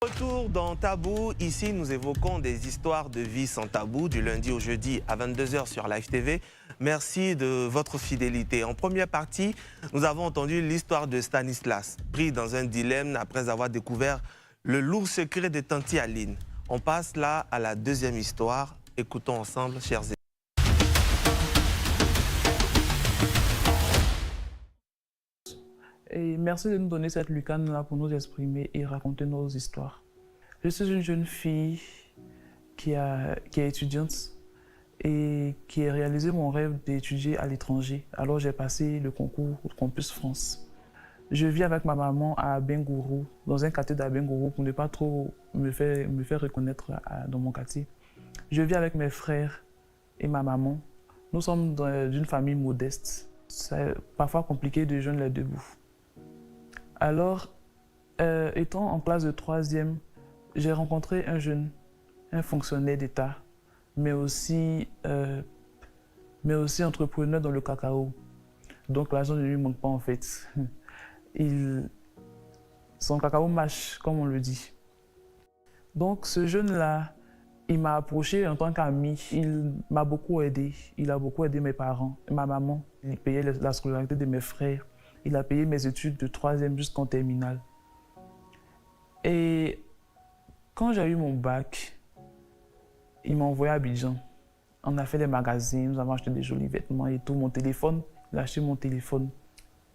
Retour dans Tabou. Ici, nous évoquons des histoires de vie sans tabou du lundi au jeudi à 22h sur Live TV. Merci de votre fidélité. En première partie, nous avons entendu l'histoire de Stanislas, pris dans un dilemme après avoir découvert le lourd secret de Tanti Aline. On passe là à la deuxième histoire. Écoutons ensemble, chers amis. Et merci de nous donner cette lucane-là pour nous exprimer et raconter nos histoires. Je suis une jeune fille qui est étudiante et qui a réalisé mon rêve d'étudier à l'étranger. Alors j'ai passé le concours au Campus France. Je vis avec ma maman à Bengourou, dans un quartier d'Abengourou pour ne pas trop me faire reconnaître dans mon quartier. Je vis avec mes frères et ma maman. Nous sommes d'une famille modeste. C'est parfois compliqué de joindre les deux bouts. Alors, étant en classe de 3e, j'ai rencontré un fonctionnaire d'État, mais aussi entrepreneur dans le cacao. Donc l'argent ne lui manque pas en fait. Son cacao mâche, comme on le dit. Donc ce jeune-là, il m'a approché en tant qu'ami. Il m'a beaucoup aidé. Il a beaucoup aidé mes parents, ma maman. Il payait la scolarité de mes frères. Il a payé mes études de 3e jusqu'en terminale. Et quand j'ai eu mon bac, il m'a envoyé à Abidjan. On a fait des magazines, nous avons acheté des jolis vêtements et tout. Mon téléphone, il a acheté mon téléphone.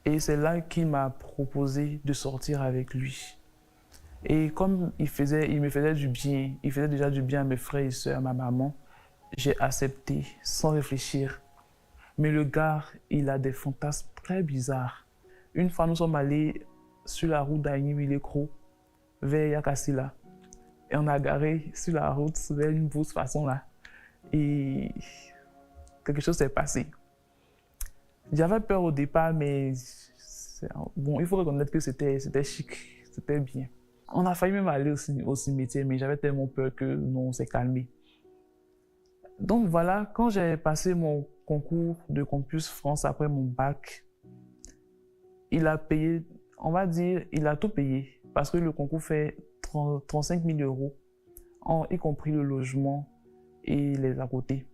Et c'est là qu'il m'a proposé de sortir avec lui. Et comme il me faisait du bien, il faisait déjà du bien à mes frères et sœurs, à ma maman, j'ai accepté sans réfléchir. Mais le gars, il a des fantasmes très bizarres. Une fois, nous sommes allés sur la route d'Agny-Milekro, vers Yakassila. Et on a garé sur la route, vers une bourse façon là. Et quelque chose s'est passé. J'avais peur au départ, mais bon, il faut reconnaître que c'était chic, c'était bien. On a failli même aller au cimetière, mais j'avais tellement peur que non, on s'est calmé. Donc voilà, quand j'ai passé mon concours de Campus France après mon bac, il a payé, on va dire, il a tout payé parce que le concours fait 35 000 €, y compris le logement et les à côté.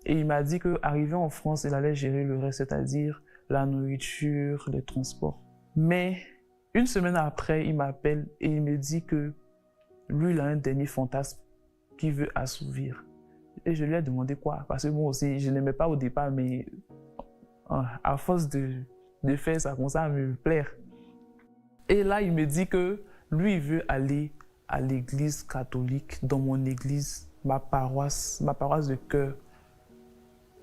Et il m'a dit qu'arrivé en France, il allait gérer le reste, c'est-à-dire la nourriture, les transports. Mais une semaine après, il m'appelle et il me dit que lui, il a un dernier fantasme qu'il veut assouvir. Et je lui ai demandé quoi, parce que moi aussi, je n'aimais pas au départ, mais à force de faire ça, commence à me plaire. Et là, il me dit que lui, il veut aller à l'église catholique, dans mon église, ma paroisse de cœur,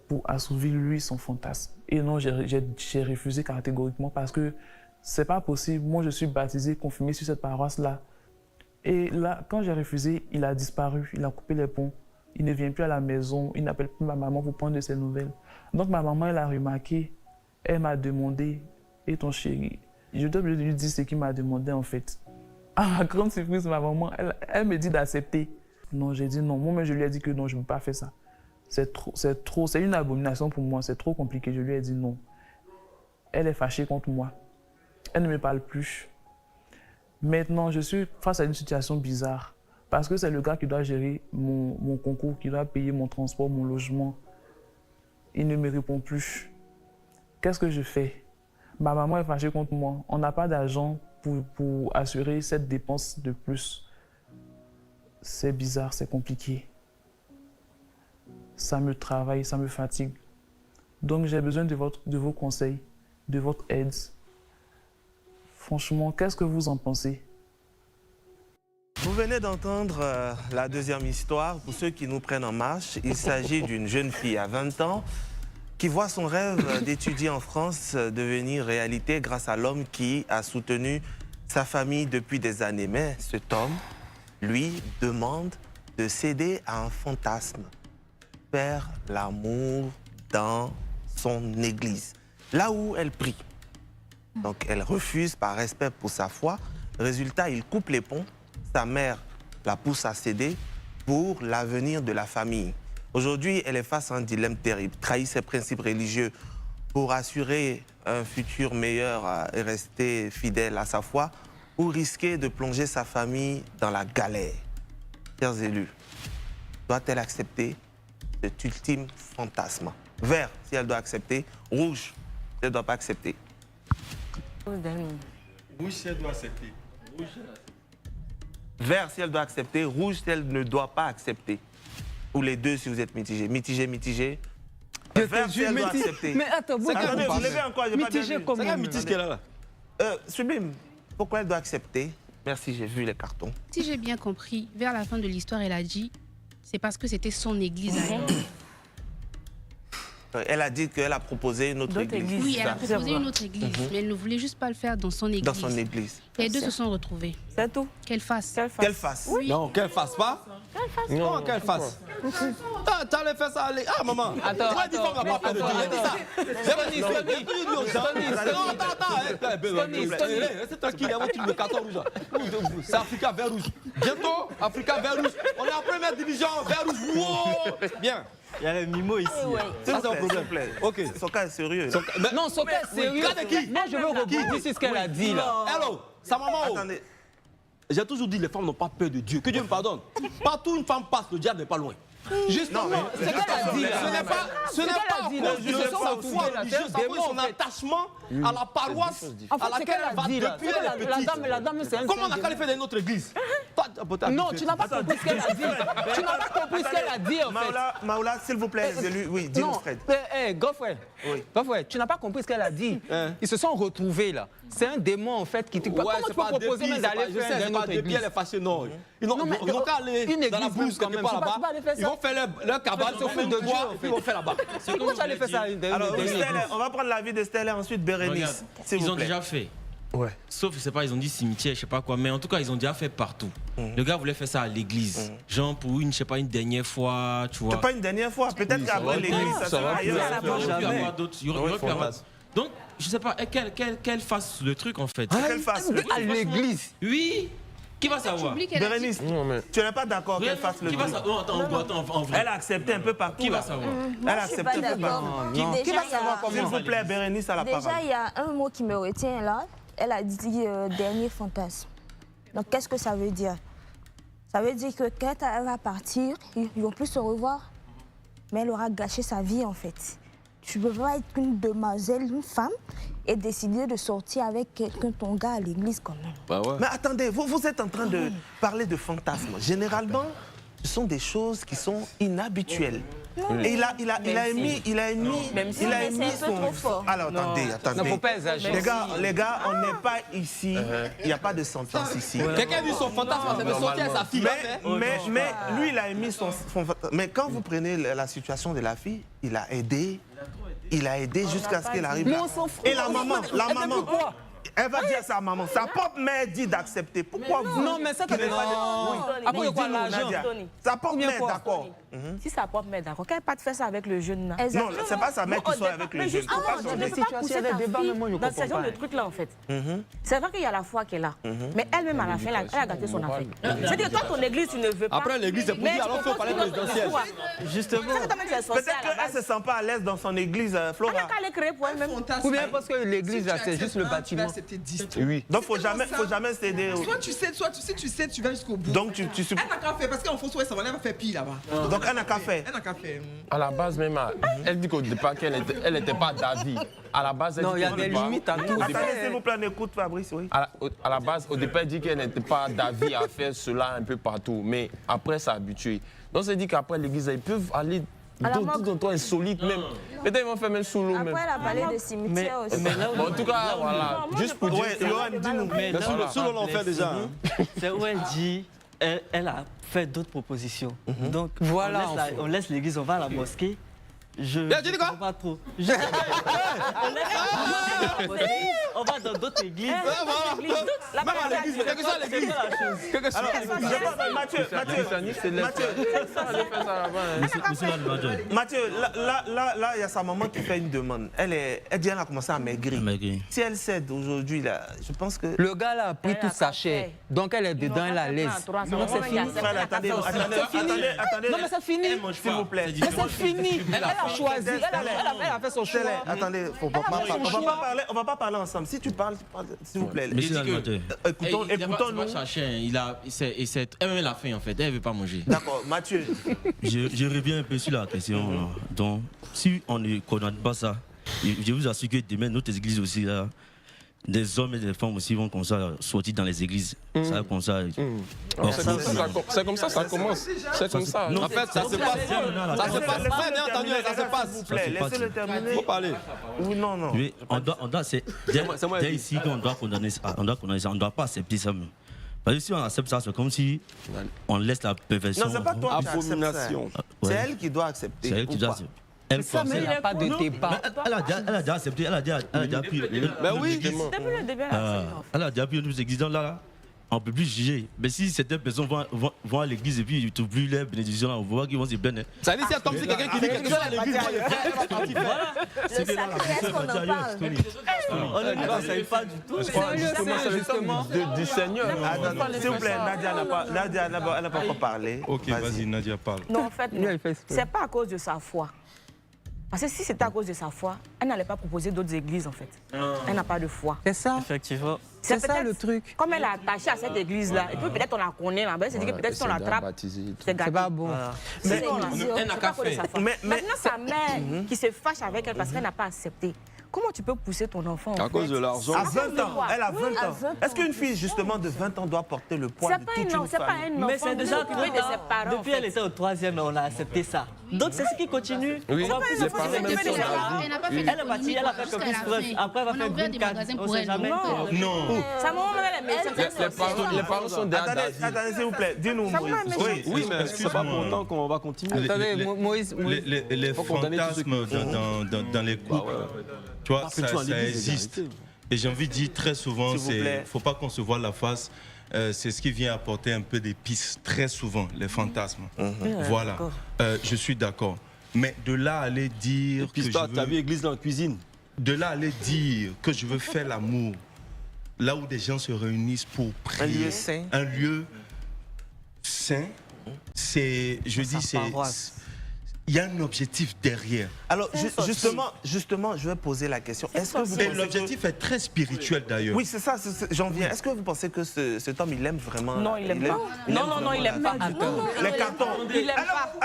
pour assouvir lui son fantasme. Et non, j'ai refusé catégoriquement parce que c'est pas possible. Moi, je suis baptisé, confirmé sur cette paroisse-là. Et là, quand j'ai refusé, il a disparu, il a coupé les ponts. Il ne vient plus à la maison, il n'appelle plus ma maman pour prendre de ses nouvelles. Donc ma maman, elle a remarqué, elle m'a demandé, et ton chéri? Je dois lui dire ce qu'il m'a demandé en fait. À ma grande surprise, ma maman, elle me dit d'accepter. Non, j'ai dit non. Moi-même, je lui ai dit que non, je ne peux pas faire ça. C'est une abomination pour moi, c'est trop compliqué. Je lui ai dit non. Elle est fâchée contre moi. Elle ne me parle plus. Maintenant, je suis face à une situation bizarre. Parce que c'est le gars qui doit gérer mon concours, qui doit payer mon transport, mon logement. Il ne me répond plus. Qu'est-ce que je fais? Ma maman est fâchée contre moi. On n'a pas d'argent pour assurer cette dépense de plus. C'est bizarre, c'est compliqué. Ça me travaille, ça me fatigue. Donc j'ai besoin de vos conseils, de votre aide. Franchement, qu'est-ce que vous en pensez? Vous venez d'entendre la deuxième histoire. Pour ceux qui nous prennent en marche, il s'agit d'une jeune fille à 20 ans qui voit son rêve d'étudier en France devenir réalité grâce à l'homme qui a soutenu sa famille depuis des années. Mais cet homme, lui, demande de céder à un fantasme, faire l'amour dans son église, là où elle prie. Donc elle refuse par respect pour sa foi. Résultat, il coupe les ponts. Sa mère la pousse à céder pour l'avenir de la famille. Aujourd'hui, elle est face à un dilemme terrible. Trahir ses principes religieux pour assurer un futur meilleur et rester fidèle à sa foi, ou risquer de plonger sa famille dans la galère. Chers élus, doit-elle accepter cet ultime fantasme? Vert, si elle doit accepter. Rouge, si elle ne doit pas accepter. Rouge, si elle doit accepter. Rouge, Vert, si elle doit accepter. Rouge, si elle ne doit pas accepter. Ou les deux, si vous êtes mitigé. Mitigé, mitigé. Vert, si elle doit accepter. Mais attends, vous levez encore, j'ai pas bien vu. C'est quel mitige qu'elle a là? Sublime, pourquoi elle doit accepter? Merci, j'ai vu les cartons. Si j'ai bien compris, vers la fin de l'histoire, elle a dit c'est parce que c'était son église à elle. Elle a dit qu'elle a proposé une autre église. Oui, elle a proposé une autre église, mais elle ne voulait juste pas le faire dans son église. Dans son église. Les deux se sont retrouvés. C'est tout. Qu'elle fasse. Qu'elle fasse. Oui. Non, qu'elle fasse pas. Comment qu'elle fasse? T'allais faire ça. Ah, maman. Attends. Pourquoi elle dit qu'on va pas faire de Dieu? C'est tranquille, avant tu me carton rouge. C'est Africa vert rouge. Bientôt, Africa vert rouge. On est en première division, vert rouge. Bien. Il y a les mimos ici. Ça, c'est un problème. Ok. Son cas est sérieux. Non, son cas est sérieux. Cas de qui? Moi, je veux rebondir sur ce qu'elle a dit là. Hello, sa maman. Attendez. J'ai toujours dit les femmes n'ont pas peur de Dieu. Que Dieu me pardonne. Partout où une femme passe, le diable n'est pas loin. Justement, ce qu'elle a dit là. Ce n'est pas à cause de sa foi religieuse, c'est son attachement à la paroisse à laquelle elle va depuis elle est petite. La dame, c'est un Comment on a qu'à le faire dans notre église? Non, tu n'as pas compris ce qu'elle a dit. Tu n'as pas compris ce qu'elle a dit en fait. Maoula, s'il vous plaît, les élus. Oui, dis-nous, Fred. Godfrey, tu n'as pas compris ce qu'elle a dit. Ils se sont retrouvés là. C'est un démon en fait qui te... Comment tu peux proposer même d'aller faire dans notre église? Elle est fâchée, non. Ils n'ont qu'à aller dans la bourse quelque part là-bas. Ils vont faire leur cabane, ils vont faire de bois, ils vont faire là-bas. Comment tu allais faire ça? Alors, on va prendre l'avis de Stella et ensuite Bérénice. Ils ont déjà fait. Ouais. Sauf, je sais pas, ils ont dit cimetière, je sais pas quoi, mais en tout cas, ils ont déjà fait partout. Le gars voulait faire ça à l'église. Genre pour une, je sais pas, une dernière fois, tu vois. C'est pas une dernière fois, peut-être qu'après l'église, ça sera ailleurs. Il y aurait pu avoir d'autres. Donc, je sais pas, qu'elle fasse le truc en fait. Qu'elle fasse le truc. À l'église? Oui. Qui va savoir? Bérénice, tu n'es pas d'accord qu'elle fasse le truc? Attends, en vrai. Elle a accepté un peu partout. Qui va savoir? Elle a accepté un peu partout. Qui va savoir comment? S'il vous plaît, Bérénice, à la parole. Déjà, il y a un mot qui me retient là. Elle a dit dernier fantasme. Donc, qu'est-ce que ça veut dire? Ça veut dire que quand elle va partir, ils ne vont plus se revoir. Mais elle aura gâché sa vie, en fait. Tu ne peux pas être une demoiselle, une femme, et décider de sortir avec quelqu'un, ton gars, à l'église, quand même. Bah ouais. Mais attendez, vous êtes en train de parler de fantasmes. Généralement, ce sont des choses qui sont inhabituelles. Et il a émis son... Alors, attendez. Non, faut pas exagérer. Les gars, on n'est pas ici, il n'y a pas de sentence ici. Quelqu'un a vu son fantasme, c'est de sortir à sa fille. Mais lui, il a émis son fantasme. Mais quand vous prenez la situation de la fille, il a aidé jusqu'à ce qu'elle arrive là. Et la maman, elle va dire à sa maman, sa propre mère dit d'accepter. Pourquoi vous? Non, mais ça, Après, quoi l'argent? Sa propre mère, d'accord. Si sa propre mère, d'accord, qu'elle n'a pas de faire ça avec le jeune là. Non, c'est pas sa mère qui soit avec le jeune. Dans des situations, des débats, dans ce genre de trucs-là, en fait. C'est vrai qu'il y a la foi qui est là. Mais elle-même, à la fin, elle a gâté son affaire. C'est-à-dire que toi, ton église, tu ne veux pas. Après, l'église, c'est pour dire, alors faut parler présidentiel. Justement. Peut-être qu'elle ne se sent pas à l'aise dans son église, Flora. Elle n'a qu'à les créer pour elle-même. Ou bien parce que l'église, c'est juste le bâtiment. Oui. Donc, faut jamais céder. Soit tu sais, tu vas jusqu'au bout. Donc, tu Elle n'a qu'à faire, parce qu'en France, ça va faire pire là-bas. Donc, elle n'a qu'à faire. Elle n'a qu'à faire. À la base, même, elle dit qu'au départ, qu'elle n'était pas d'avis. À la base, elle non, dit il y a des limites à tout. Attendez, s'il vous plaît, on écoute Fabrice, oui. À la base, au départ, elle dit qu'elle n'était pas d'avis à faire cela un peu partout. Mais après, ça habitué. Donc, c'est dit qu'après l'église, ils peuvent aller dans ton insolite même. Peut-être ils vont faire même sous l'eau même. Après, elle a parlé de cimetière aussi. Bon, en tout cas, voilà. Juste pour dire. Dis-nous. Mais sous l'eau, on fait déjà. C'est où elle dit elle a fait d'autres propositions. Donc, voilà, on laisse l'église, on va à la mosquée. Je dis quoi? pas trop. On va dans d'autres églises. Mathieu, là, il y a sa maman qui fait une demande. Elle dit qu'elle a commencé à maigrir. Si elle cède aujourd'hui, je pense que... Le gars là a pris toute sa chair. Donc elle est dedans, elle a l'aise. Non, c'est fini. Attendez. Non, mais c'est fini. S'il vous plaît. Mais c'est fini. Elle a choisi. Elle a fait son choix. Attendez, on va pas parler ensemble. Si tu parles, s'il vous plaît. Écoutons-nous. Elle-même, elle a faim en fait, elle ne veut pas manger. D'accord, Mathieu. Je reviens un peu sur la question. Donc, si on ne condamne pas ça, je vous assure que demain, notre église aussi, là, des hommes et des femmes aussi vont comme ça sortir dans les églises. Ça comme ça. C'est comme ça, ça commence. C'est comme ça. En fait, ça se passe. Ça se passe. Bien entendu, ça se passe. S'il vous plaît, laissez-le terminer. Il faut parler. Oui, non. Oui, dès ici qu'on doit condamner ça. On ne doit pas accepter ça même. Parce que si on accepte ça, c'est comme si on laisse la perversion. Non, c'est pas toi qui acceptes ça. C'est elle qui doit accepter. C'est elle qui doit accepter. Elle il n'y a pas de débat. Elle a déjà accepté, elle a déjà pris. Mais oui, depuis le début, elle a déjà pris nos exigences là. On ne peut plus juger. Mais si certaines personnes vont à l'église et puis ils ne trouvent plus les bénédictions là, on voit qu'ils vont se plaindre. Ça veut dire c'est comme si quelqu'un qui dit quelque chose à l'église doit le faire. C'est que là, la personne va dire ailleurs. On ne conseille pas du tout. Justement, du Seigneur. S'il vous plaît, Nadia n'a pas encore parlé. Ok, vas-y, Nadia, parle. Non, en fait, c'est pas à cause de sa foi. Parce que si c'était à cause de sa foi, elle n'allait pas proposer d'autres églises, en fait. Elle n'a pas de foi. C'est ça. Effectivement. C'est ça le truc. Comme elle est attachée à cette église-là, et puis peut-être on la connaît, là, c'est dit que peut-être si on l'attrape, c'est gâté. C'est pas bon. Mais elle n'a qu'à faire. Maintenant, sa mère qui se fâche avec elle parce qu'elle n'a pas accepté. Comment tu peux pousser ton enfant à cause de l'argent? À 20 ans, elle a 20 ans. Est-ce qu'une fille justement de 20 ans doit porter le poids de toute une famille? C'est pas un enfant. Mais c'est déjà de ses parents. Depuis elle était au 3e, on a accepté ça. Donc c'est ce qui continue. Oui, elle est partie, elle a fait comme preuve. Après elle va faire green card. On sait jamais. Non. Sa maman même est Les parents sont derrière. Attendez, s'il vous plaît, dis-nous. Oui, mais c'est pas pour autant qu'on va continuer. Attendez, Moïse. Les fantasmes dans les couples, tu vois, ça existe. Et j'ai envie de dire très souvent, il ne faut pas qu'on se voie la face. C'est ce qui vient apporter un peu d'épices très souvent, les fantasmes. Voilà, je suis d'accord. Mais de là à aller dire que toi, tu as vu l'église dans la cuisine. De là à aller dire que je veux faire l'amour, là où des gens se réunissent pour prier. Un lieu saint. C'est, je dis, c'est... Il y a un objectif derrière. Alors, justement, je vais poser la question. Est-ce que vous pensez l'objectif est très spirituel d'ailleurs. Oui, c'est ça, j'en viens. Est-ce que vous pensez que cet homme, il aime vraiment? Non, il aime pas. Non, il aime pas du tout. Les cartons. Il aime pas.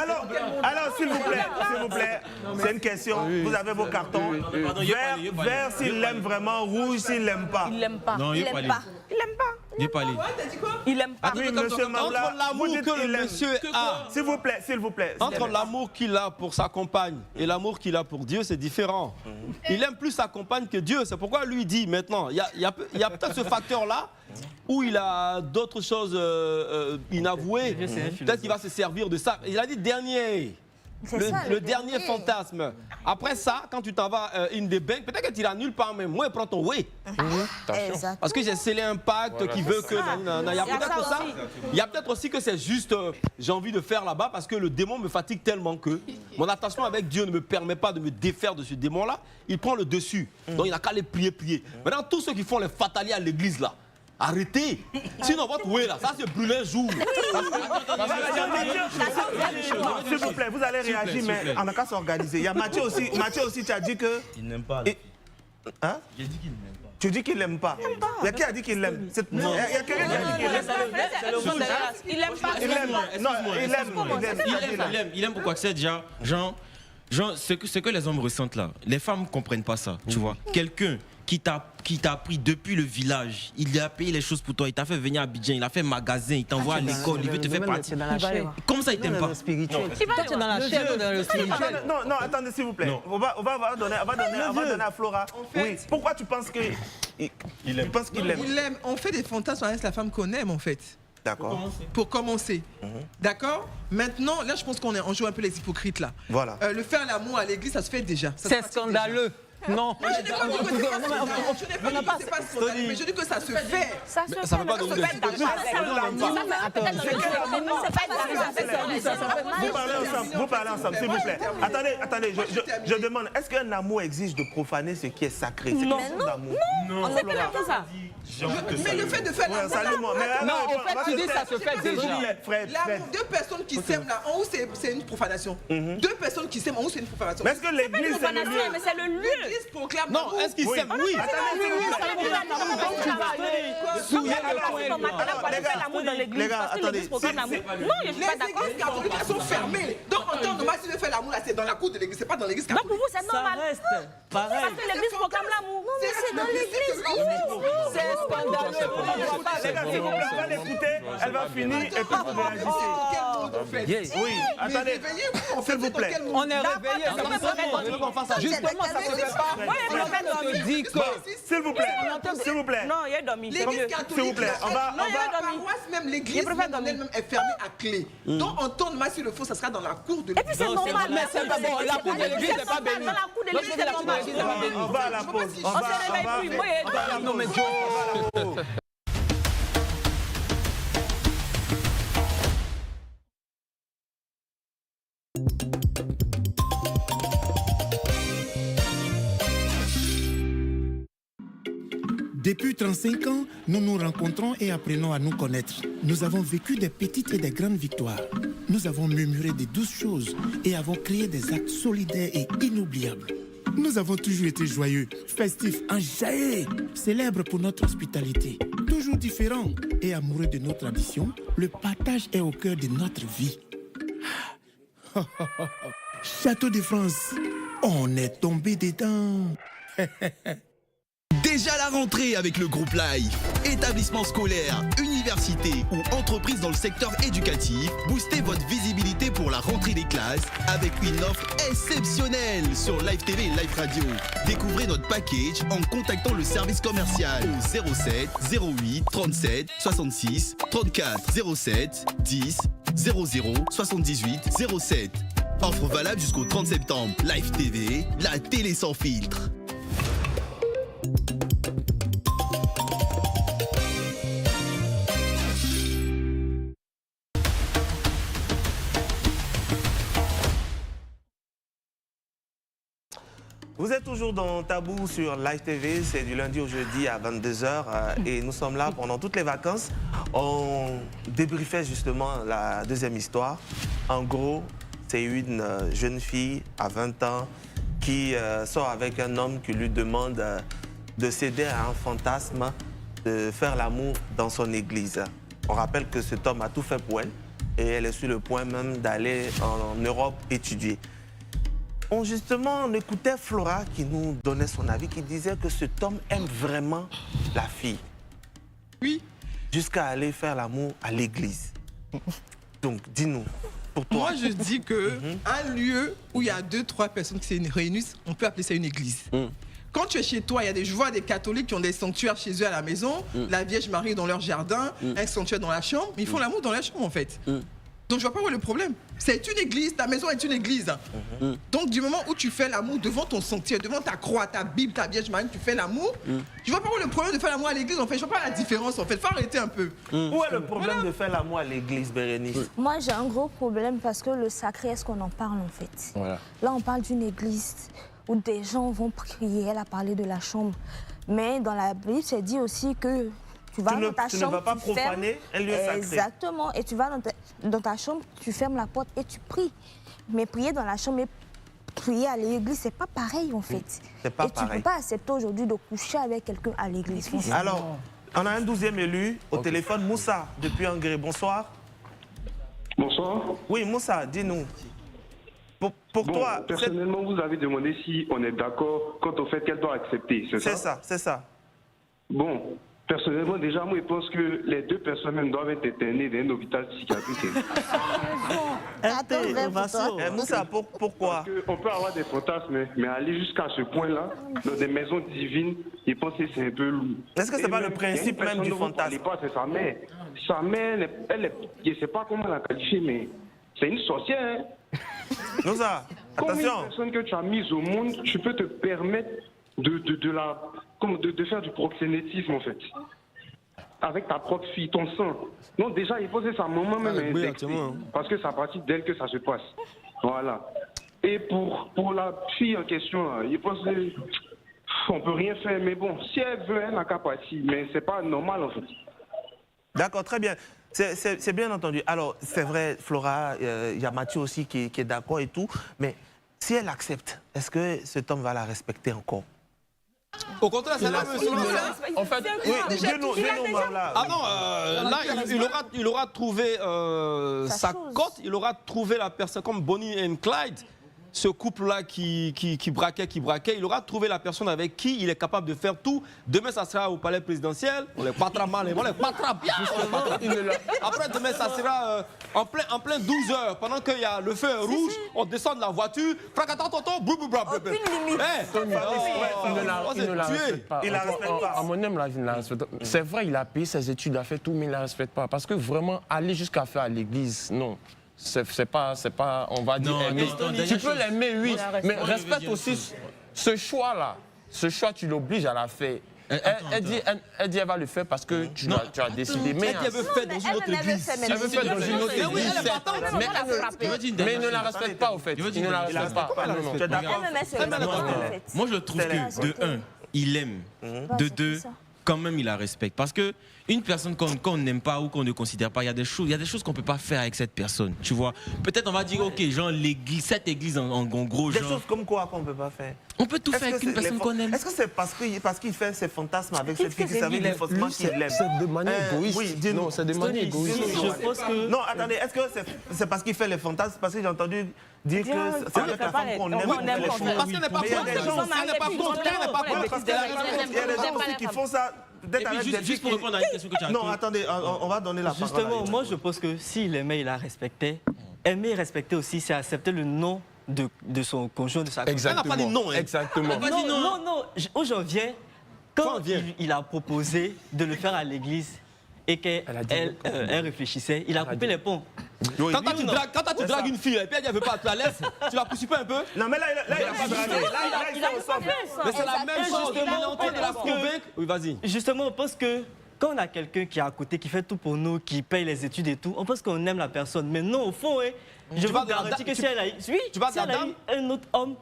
Alors, s'il vous plaît, c'est une question. Vous avez vos cartons. Vert s'il l'aime vraiment, rouge s'il l'aime pas. Il l'aime pas. Non, il l'aime pas. Il l'aime pas. Il l'aime pas. Oui, monsieur Mamla, entre l'amour que le monsieur a, s'il vous plaît. Entre l'amour qu'il a pour sa compagne et l'amour qu'il a pour Dieu, c'est différent. Il aime plus sa compagne que Dieu. C'est pourquoi lui dit maintenant, il y a peut-être ce facteur-là où il a d'autres choses inavouées. Peut-être qu'il va se servir de ça. Il a dit dernier. Le dernier fantasme. Après ça, quand tu t'en vas in the bank, peut-être que tu iras nulle part même. Moi, prends ton way. Parce que j'ai scellé un pacte qui veut que... Il y a peut-être ça. Il y a peut-être aussi que c'est juste, j'ai envie de faire là-bas parce que le démon me fatigue tellement que mon attachement avec Dieu ne me permet pas de me défaire de ce démon-là. Il prend le dessus. Donc il n'a qu'à les plier. Maintenant, tous ceux qui font les fataliers à l'église là, arrêtez. Sinon, votre way là, ça c'est brûler un jour. S'il vous plaît, vous allez réagir, mais on n'a qu'à s'organiser. Il y a Mathieu aussi, tu as dit que... Il n'aime pas. Hein? J'ai dit qu'il n'aime pas. Tu dis qu'il l'aime pas. Il y a qui a dit qu'il l'aime? Il y a quelqu'un qui a dit qu'il l'aime. Il l'aime pas. Il aime pourquoi c'est déjà, genre, ce que les hommes ressentent là, les femmes ne comprennent pas ça, tu vois. Quelqu'un qui t'a pris depuis le village, il a payé les choses pour toi, il t'a fait venir à Abidjan, il a fait magasin, il t'envoie à l'école, il veut te faire partie. Comment ça il t'aime pas? Toi tu es dans la chair ou dans le spirituel? Non, attendez s'il vous plaît. On va donner à Flora. Oui. Pourquoi tu penses qu'il pense qu'il l'aime? Il l'aime. On fait des fantasmes, on laisse la femme qu'on aime en fait. D'accord. Pour commencer. D'accord. Maintenant, là, je pense qu'on joue un peu les hypocrites, là. Voilà. Le faire l'amour à l'église, ça se fait déjà. C'est scandaleux. Non. Mais je dis pas que c'est pas scandaleux, mais je dis que ça se fait. Ça se fait. Ça peut pas donner Vous parlez ensemble, s'il vous plaît. Attendez, je demande, est-ce qu'un amour exige de profaner ce qui est sacré? C'est Non. quelque chose d'amour. On ne peut pas tout ça. Mais le fait de faire l'amour. Non, en fait, tu dis ça se fait déjà. L'amour, deux personnes qui s'aiment là, en haut, c'est une profanation. Deux personnes qui s'aiment, en haut, c'est une profanation. Mais est-ce que l'église, c'est le lieu? Mais c'est le lieu. L'église proclame. Non, est-ce qu'ils s'aiment? Oui. Les gars, attendez. Non, je suis pas d'accord. Les églises catholiques sont fermées. Donc, en temps normal, si tu veux faire l'amour là, c'est dans la cour de l'église, c'est pas dans l'église catholique. Donc pour vous, c'est normal. Ça reste pareil. Parce que l'église proclame l'amour. Non, mais c'est dans l'église. C'est scandaleux. Les gars, s'il vous plaît, on va l'écouter. Elle va finir et puis vous réagissez. Oui, attendez. S'il vous plaît. On est réveillés. Justement, ça ne se fait pas. On te dit que. S'il vous plaît. Non, il est dormi. L'église catholique, s'il vous plaît, on va. la paroisse, même l'église elle-même est fermée à clé. Donc, en temps normal, si le faut, ça sera dans la cour de l'église. Et puis c'est normal. Mais c'est pas bon. La cour de l'église n'est pas bénie. Dans la cour de l'église, c'est normal. On va à la pause. On se réveille plus. Moi, Non, mais Joe. Depuis 35 ans, nous nous rencontrons et apprenons à nous connaître. Nous avons vécu des petites et des grandes victoires. Nous avons murmuré des douces choses et avons créé des actes solidaires et inoubliables. Nous avons toujours été joyeux, festifs, enjaillés, célèbres pour notre hospitalité. Toujours différents et amoureux de nos traditions, le partage est au cœur de notre vie. Château de France, on est tombé dedans. Déjà la rentrée avec le groupe Life. Établissement scolaire, université ou entreprise dans le secteur éducatif, boostez votre visibilité pour la rentrée des classes avec une offre exceptionnelle sur Live TV et Live Radio. Découvrez notre package en contactant le service commercial au 07 08 37 66 34 07 10 00 78 07. Offre valable jusqu'au 30 septembre. Live TV, la télé sans filtre. Vous êtes toujours dans Tabou sur Live TV, c'est du lundi au jeudi à 22h et nous sommes là pendant toutes les vacances. On débriefait justement la deuxième histoire. En gros, c'est une jeune fille à 20 ans qui sort avec un homme qui lui demande de céder à un fantasme, de faire l'amour dans son église. On rappelle que cet homme a tout fait pour elle et elle est sur le point même d'aller en Europe étudier. On écoutait Flora qui nous donnait son avis, qui disait que cet homme aime vraiment la fille. Oui. Jusqu'à aller faire l'amour à l'église. Donc, dis-nous, pour toi. Moi, je dis que un lieu où il y a 2-3 personnes qui se réunissent, on peut appeler ça une église. Quand tu es chez toi, je vois des catholiques qui ont des sanctuaires chez eux à la maison, la Vierge Marie dans leur jardin, un sanctuaire dans la chambre, mais ils font l'amour dans la chambre en fait. Donc je vois pas où est le problème. C'est une église, ta maison est une église. Donc du moment où tu fais l'amour devant ton sanctuaire, devant ta croix, ta Bible, ta Vierge Marie, tu fais l'amour, je vois pas où est le problème de faire l'amour à l'église en fait. Je vois pas la différence en fait. Faut arrêter un peu. Où est le problème de faire l'amour à l'église, Bérénice? Moi j'ai un gros problème parce que le sacré, est-ce qu'on en parle en fait? Voilà. Là on parle d'une église où des gens vont prier, elle a parlé de la chambre. Mais dans la Bible, c'est dit aussi que tu vas dans ta chambre, ne vas pas profaner un lieu sacré. Exactement. Et tu vas dans ta chambre, tu fermes la porte et tu pries. Mais prier dans la chambre et prier à l'église, c'est pas pareil en fait. C'est pas et pareil. tu peux pas accepter aujourd'hui de coucher avec quelqu'un à l'église. Alors, on a un 12e élu au téléphone, Moussa, depuis Hongrie. Bonsoir. Bonsoir. Oui, Moussa, dis-nous. Pour toi... Personnellement, vous avez demandé si on est d'accord quant au fait qu'elle doit accepter, c'est ça? C'est ça, c'est ça. Bon, Personnellement, déjà, moi, je pense que les deux personnes même doivent être internées dans un hôpital psychiatrique. Moussa, pourquoi? On peut avoir des fantasmes, mais aller jusqu'à ce point-là, dans des maisons divines, je pense que c'est un peu lourd. Est-ce que c'est pas le principe même du fantasme? C'est sa mère. Sa mère, je ne sais pas comment la qualifier, mais c'est une sorcière. Moussa, attention. Combien de personnes que tu as mises au monde, tu peux te permettre de faire du proxénétisme, en fait, avec ta propre fille, ton sang. Non, déjà, il faut que sa maman même parce que c'est à partir d'elle que ça se passe. Voilà. Et pour la fille en question, il pense qu'on ne peut rien faire, mais bon, si elle veut, elle n'a qu'à partir, mais c'est pas normal, en fait. D'accord, très bien. C'est bien entendu. Alors, c'est vrai, Flora, il y a Mathieu aussi qui est d'accord et tout, mais si elle accepte, est-ce que cet homme va la respecter encore? Au contraire, c'est là, en fait, oui, ah non, là, il aura trouvé sa cote, il aura trouvé la personne comme Bonnie et Clyde, ce couple-là qui braquait, il aura trouvé la personne avec qui il est capable de faire tout. Demain, ça sera au palais présidentiel, on les battra mal, on les battra bien. Après, demain, ça sera en plein 12 heures, pendant qu'il y a le feu rouge, on descend de la voiture, aucune limite. Il ne la respecte pas. À mon aime, il ne la respecte pas. C'est vrai, il a payé ses études, il a fait tout, mais il ne la respecte pas. Parce que vraiment, aller jusqu'à faire à l'église, non. C'est pas, on va dire, aimer. Tu peux l'aimer, oui, mais respecte aussi ce choix-là. Ce choix, tu l'obliges à la faire. Elle dit elle va le faire parce que tu as décidé. Mais elle veut faire dans une autre église. Elle veut faire dans une autre église. Mais il ne la respecte pas, au fait. Il ne la respecte pas. Moi, je trouve que, de un, il aime. De deux, quand même, il la respecte. Parce que une personne qu'on n'aime pas ou qu'on ne considère pas, il y a des choses qu'on ne peut pas faire avec cette personne. Tu vois, peut-être on va dire, ok, genre cette église en gros, genre. Des choses comme quoi qu'on ne peut pas faire? On peut tout faire avec une personne qu'on aime. Est-ce que c'est parce qu'il fait ses fantasmes avec cette fille que ça veut dire forcément qu'il l'aime? C'est de manière égoïste. Oui, dis-nous. Non, c'est de manière égoïste. Je pense que... Non, attendez, est-ce que c'est parce qu'il fait les fantasmes? Parce que j'ai entendu dire que c'est avec la femme qu'on aime. Parce qu'elle n'est pas contre. Elle n'est pas contre. Il y a des gens aussi qui font ça. Juste pour répondre à une question que tu as. Non, attendez, on va donner la parole. Justement, moi je pense que s'il aimait, il la respectait. Aimer et respecter aussi, c'est accepter le nom de son conjoint, de sa conjointe. Elle n'a pas dit non. Exactement. Non, où j'en viens, quand il a proposé de le faire à l'église et qu'elle réfléchissait, il a coupé les ponts. Quand tu dragues une fille et puis elle ne veut pas, tu la laisses, tu la pousses pas un peu? Non, mais là, il n'a pas dragué. Il a pas fait ça. Mais c'est la même chose. Il est en train de la convaincre. Oui, vas-y. Justement, on pense que quand on a quelqu'un qui est à côté, qui fait tout pour nous, qui paye les études et tout, on pense qu'on aime la personne. Mais non, au fond, je vous garantis que si elle a eu un autre homme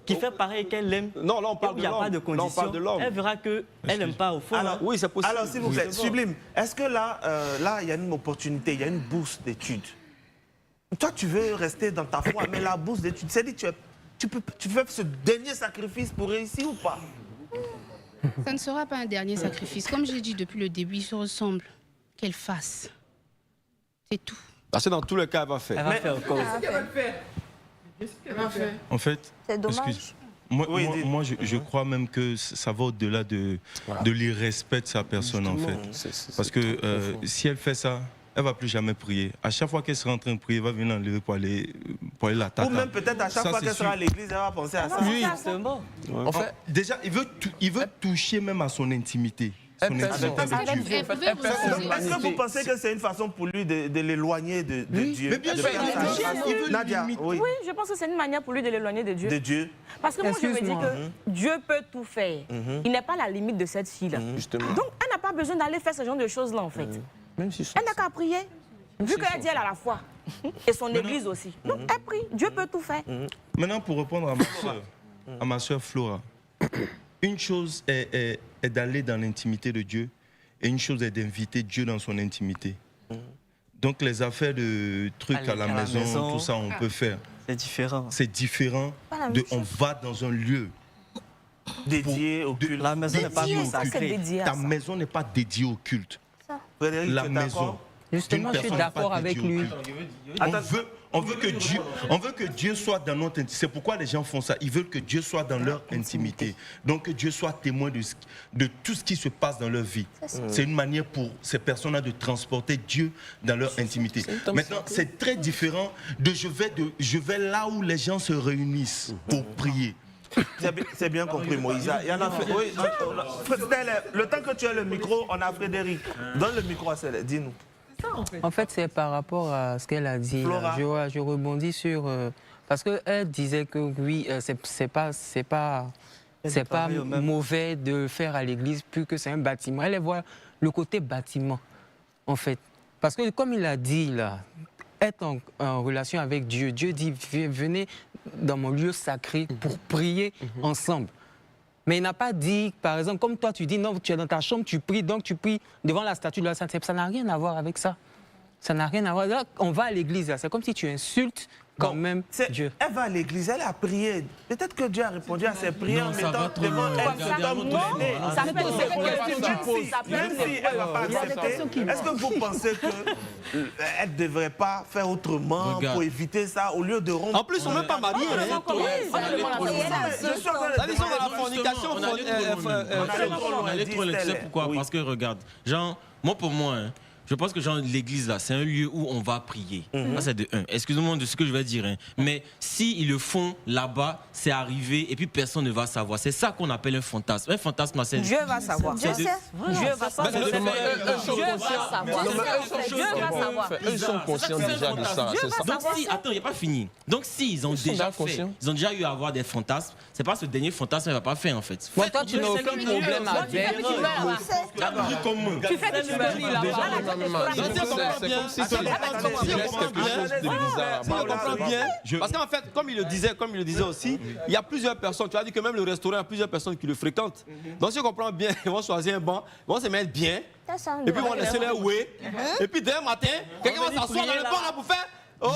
qui fait pareil qu'elle l'aime, non, là on parle il n'y a pas de condition, elle verra qu'elle n'aime pas au fond. Alors, oui, c'est possible. Alors, s'il vous plaît, Sublime, est-ce que là, il y a une opportunité, il y a une bourse d'études? Toi, tu veux rester dans ta foi, mais la bourse d'études, c'est-à-dire tu fais ce dernier sacrifice pour réussir ou pas? Ça ne sera pas un dernier sacrifice. Comme j'ai dit depuis le début, ils se ressemblent. Qu'elle fasse. C'est tout. Parce que dans tous les cas, elle va faire. Elle va faire encore. En fait, c'est dommage. Moi, je crois même que ça va au-delà de l'irrespect de sa personne, en fait. Parce que si elle fait ça, elle ne va plus jamais prier. À chaque fois qu'elle sera en train de prier, elle va venir enlever pour aller la tata. Ou même peut-être à chaque fois qu'elle sera à l'église, elle va penser à ça. Oui, justement. En fait, déjà, il veut toucher même à son intimité. Est-ce que vous pensez que c'est une façon pour lui de l'éloigner de Dieu? Mais bien sûr, Nadia, oui, je pense que c'est une manière pour lui de l'éloigner de Dieu. De Dieu. Parce que moi, je me dis que Dieu peut tout faire. Il n'est pas la limite de cette fille-là. Donc, elle n'a pas besoin d'aller faire ce genre de choses-là, en fait. Elle n'a qu'à prier. Vu qu'elle dit elle a la foi. Et son église aussi. Donc, elle prie. Dieu peut tout faire. Maintenant, pour répondre à ma soeur Flora, une chose est d'aller dans l'intimité de Dieu et une chose est d'inviter Dieu dans son intimité. Donc les affaires de trucs à la maison, tout ça, on peut faire. C'est différent. C'est différent on va dans un lieu dédié au culte. La maison n'est pas consacrée. Ta maison n'est pas dédiée au culte. Frédéric, la maison. Justement, je suis d'accord avec lui. On veut que Dieu soit dans notre intimité. C'est pourquoi les gens font ça. Ils veulent que Dieu soit dans leur intimité. Donc que Dieu soit témoin de tout ce qui se passe dans leur vie. C'est une manière pour ces personnes-là de transporter Dieu dans leur intimité. Maintenant, c'est très différent de je vais là où les gens se réunissent pour prier. C'est bien compris, Moïse. Il y en a fait. Oui, le temps que tu as le micro, on a Frédéric. Donne le micro à Céleste, dis-nous. En fait, c'est par rapport à ce qu'elle a dit. Je rebondis sur... parce qu'elle disait que oui, c'est pas mauvais de le faire à l'église, plus que c'est un bâtiment. Elle voit le côté bâtiment, en fait. Parce que comme il a dit, là, être en relation avec Dieu, Dieu dit, venez dans mon lieu sacré pour prier ensemble. Mais il n'a pas dit, par exemple, comme toi tu dis, non, tu es dans ta chambre, tu pries, donc tu pries devant la statue de la Sainte. Ça n'a rien à voir avec ça. Ça n'a rien à voir. Là, on va à l'église, c'est comme si tu insultes quand même Dieu. Elle va à l'église, elle a prié. Peut-être que Dieu a répondu à ses prières en mettant devant elle. Ça peut Est-ce que vous pensez qu'elle ne devrait pas faire autrement pour éviter ça au lieu de rompre? En plus, on n'est même pas mariés. Ils sont dans la fornication. On allait trop loin. Tu sais pourquoi? Parce que regarde, genre, moi pour moi, je pense que genre l'église là, c'est un lieu où on va prier. Ça c'est de un. Excusez-moi de ce que je vais dire, hein. Mais si ils le font là-bas, c'est arrivé et puis personne ne va savoir. C'est ça qu'on appelle un fantasme. Un fantasme, c'est Dieu va savoir. Dieu va savoir. Ils sont conscients déjà de ça. Donc si, attends, il n'y a pas fini. Donc s'ils ont déjà fait, ils ont déjà eu à avoir des fantasmes, c'est pas ce dernier fantasme ne va pas faire en fait. Toi, tu n'as aucun problème avec. Tu fais que tu meurs là-bas. C'est comme si tu comprends bien. Parce qu'en fait, comme il le disait aussi, il y a plusieurs personnes. Tu as dit que même le restaurant, il y a plusieurs personnes qui le fréquentent. Donc si je comprends bien, ils vont choisir un banc, ils vont se mettre bien, et puis ils vont laisser leur oué. Et puis demain matin, quelqu'un va s'asseoir dans le banc là pour faire. Oh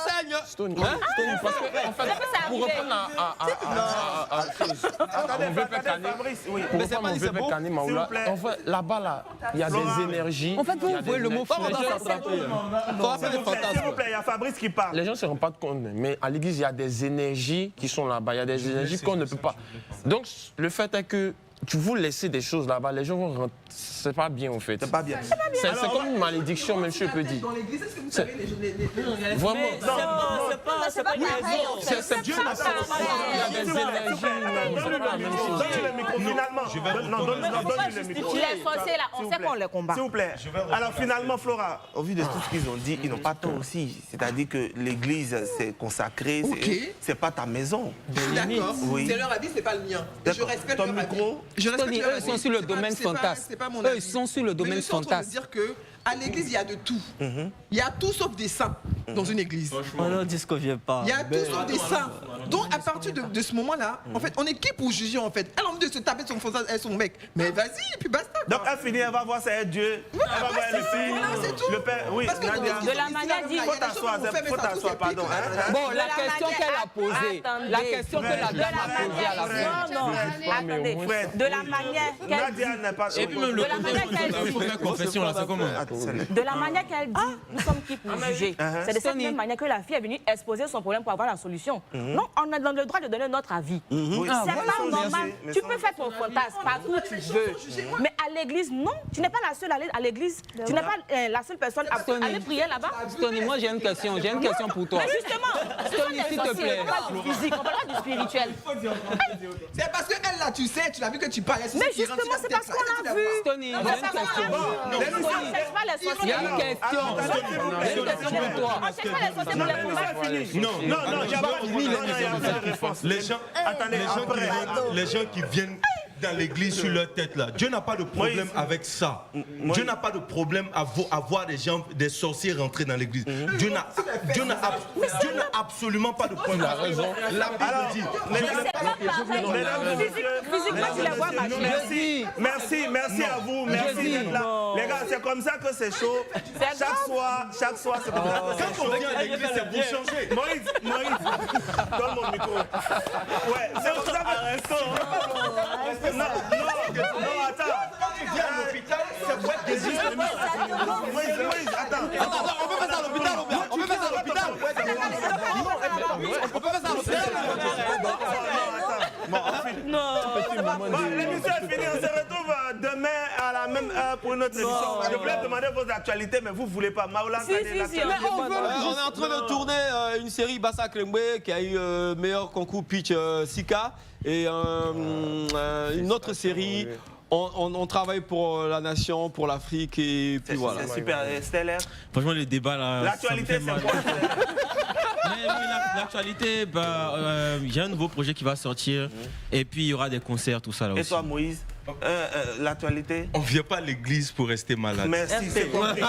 Seigneur! Stony, parce que en fait, pour reprendre en fait, là-bas, là, il y a des énergies. En fait, vous voyez le mot S'il vous plaît, il y a Fabrice qui parle. Les gens ne se rendent pas compte, mais à l'église, il y a des énergies qui sont là-bas. Il y a des énergies qu'on ne peut pas. Donc, le fait est que tu vous laisser des choses là-bas, les gens vont rentrer. C'est pas bien en fait. C'est pas bien. C'est comme une malédiction, même je peux dire. Dans l'église, est-ce que vous savez les vraiment. C'est pas pareil. C'est Dieu n'a pas. Il y a des énergies. Donne-lui le micro. Les sorciers là, on sait qu'on les combat. S'il vous plaît. Alors finalement, Flora, au vu de tout ce qu'ils ont dit, ils n'ont pas tort aussi. C'est-à-dire que l'église, c'est consacré, c'est pas ta maison. D'accord. C'est leur avis, c'est pas le mien. Je respecte leur avis. Eux sont sur le domaine fantasme. Eux, ils sont sur le domaine fantasme. Je veux dire que à l'église, il y a de tout. Il y a tout sauf des saints dans une église. On dit ce qu'on vient pas. Il y a tout sauf des saints. Donc, à partir de ce moment-là, en fait, on est qui pour juger, en fait? Elle a envie de se taper son fantasme et son mec. Mais vas-y, et puis basta. Donc, elle finit, elle va voir ça Dieu. Elle va voir le fils. Le père, oui. De la manière dit. Faut t'asseoir, pardon. Bon, la question qu'elle a posée. La question que la dame a posée à la fin. Non, attendez. De la manière qu'elle. Et puis même le confession là, c'est comment? De la manière qu'elle dit, nous sommes qui pour juger. C'est de cette même manière que la fille est venue exposer son problème pour avoir la solution. Non, on a le droit de donner notre avis. C'est pas normal. Tu peux faire ton fantasme partout où tu veux. Mais à l'église, non. Tu n'es pas la seule à aller à l'église. Tu n'es pas la seule personne à aller prier là-bas. Stony, moi j'ai une question. J'ai une question pour toi. Mais justement, Stony, s'il te plaît. On parle du physique, on parle du spirituel. C'est parce qu'elle là, tu sais, tu l'as vu que tu parles. Mais justement, c'est parce qu'on a vu. Stony, j'ai une question. Il y a une question. J'ai une question pour toi. Non, j'ai pas fini les réponses. Les gens qui viennent dans l'église sur leur tête là. Dieu n'a pas de problème avec ça. Dieu n'a pas de problème à voir des sorciers rentrer dans l'église. Dieu n'a absolument pas de problème. La raison. La Bible dit. Physiquement, tu les vois marcher. Merci à vous. Merci d'être là. Les gars, c'est comme ça que c'est chaud. Chaque soir, c'est comme ça. Quand on vient à l'église, c'est pour changer. Moïse, donne mon micro. Ouais, c'est comme ça que... Non, attends. Quand tu viens à l'hôpital, c'est pour être désiré. Moïse, attends. faire ça à l'hôpital, on peut faire ça à l'hôpital. On peut faire ça à l'hôpital. Bon, l'émission est finie. On se retrouve demain à la même heure pour une autre émission. Je voulais demander vos actualités, mais vous ne voulez pas. Maoula, on est en train de tourner une série Bassa Klembwe qui a eu meilleur concours pitch Sika et une autre série. On travaille pour la nation, pour l'Afrique et puis voilà. C'est super. Stellaire. Franchement, les débats là. L'actualité, c'est quoi? L'actualité, il y a un nouveau projet qui va sortir et puis il y aura des concerts, tout ça là aussi. Et toi, Moïse, l'actualité? On ne vient pas à l'église pour rester malade. Merci, c'est compris.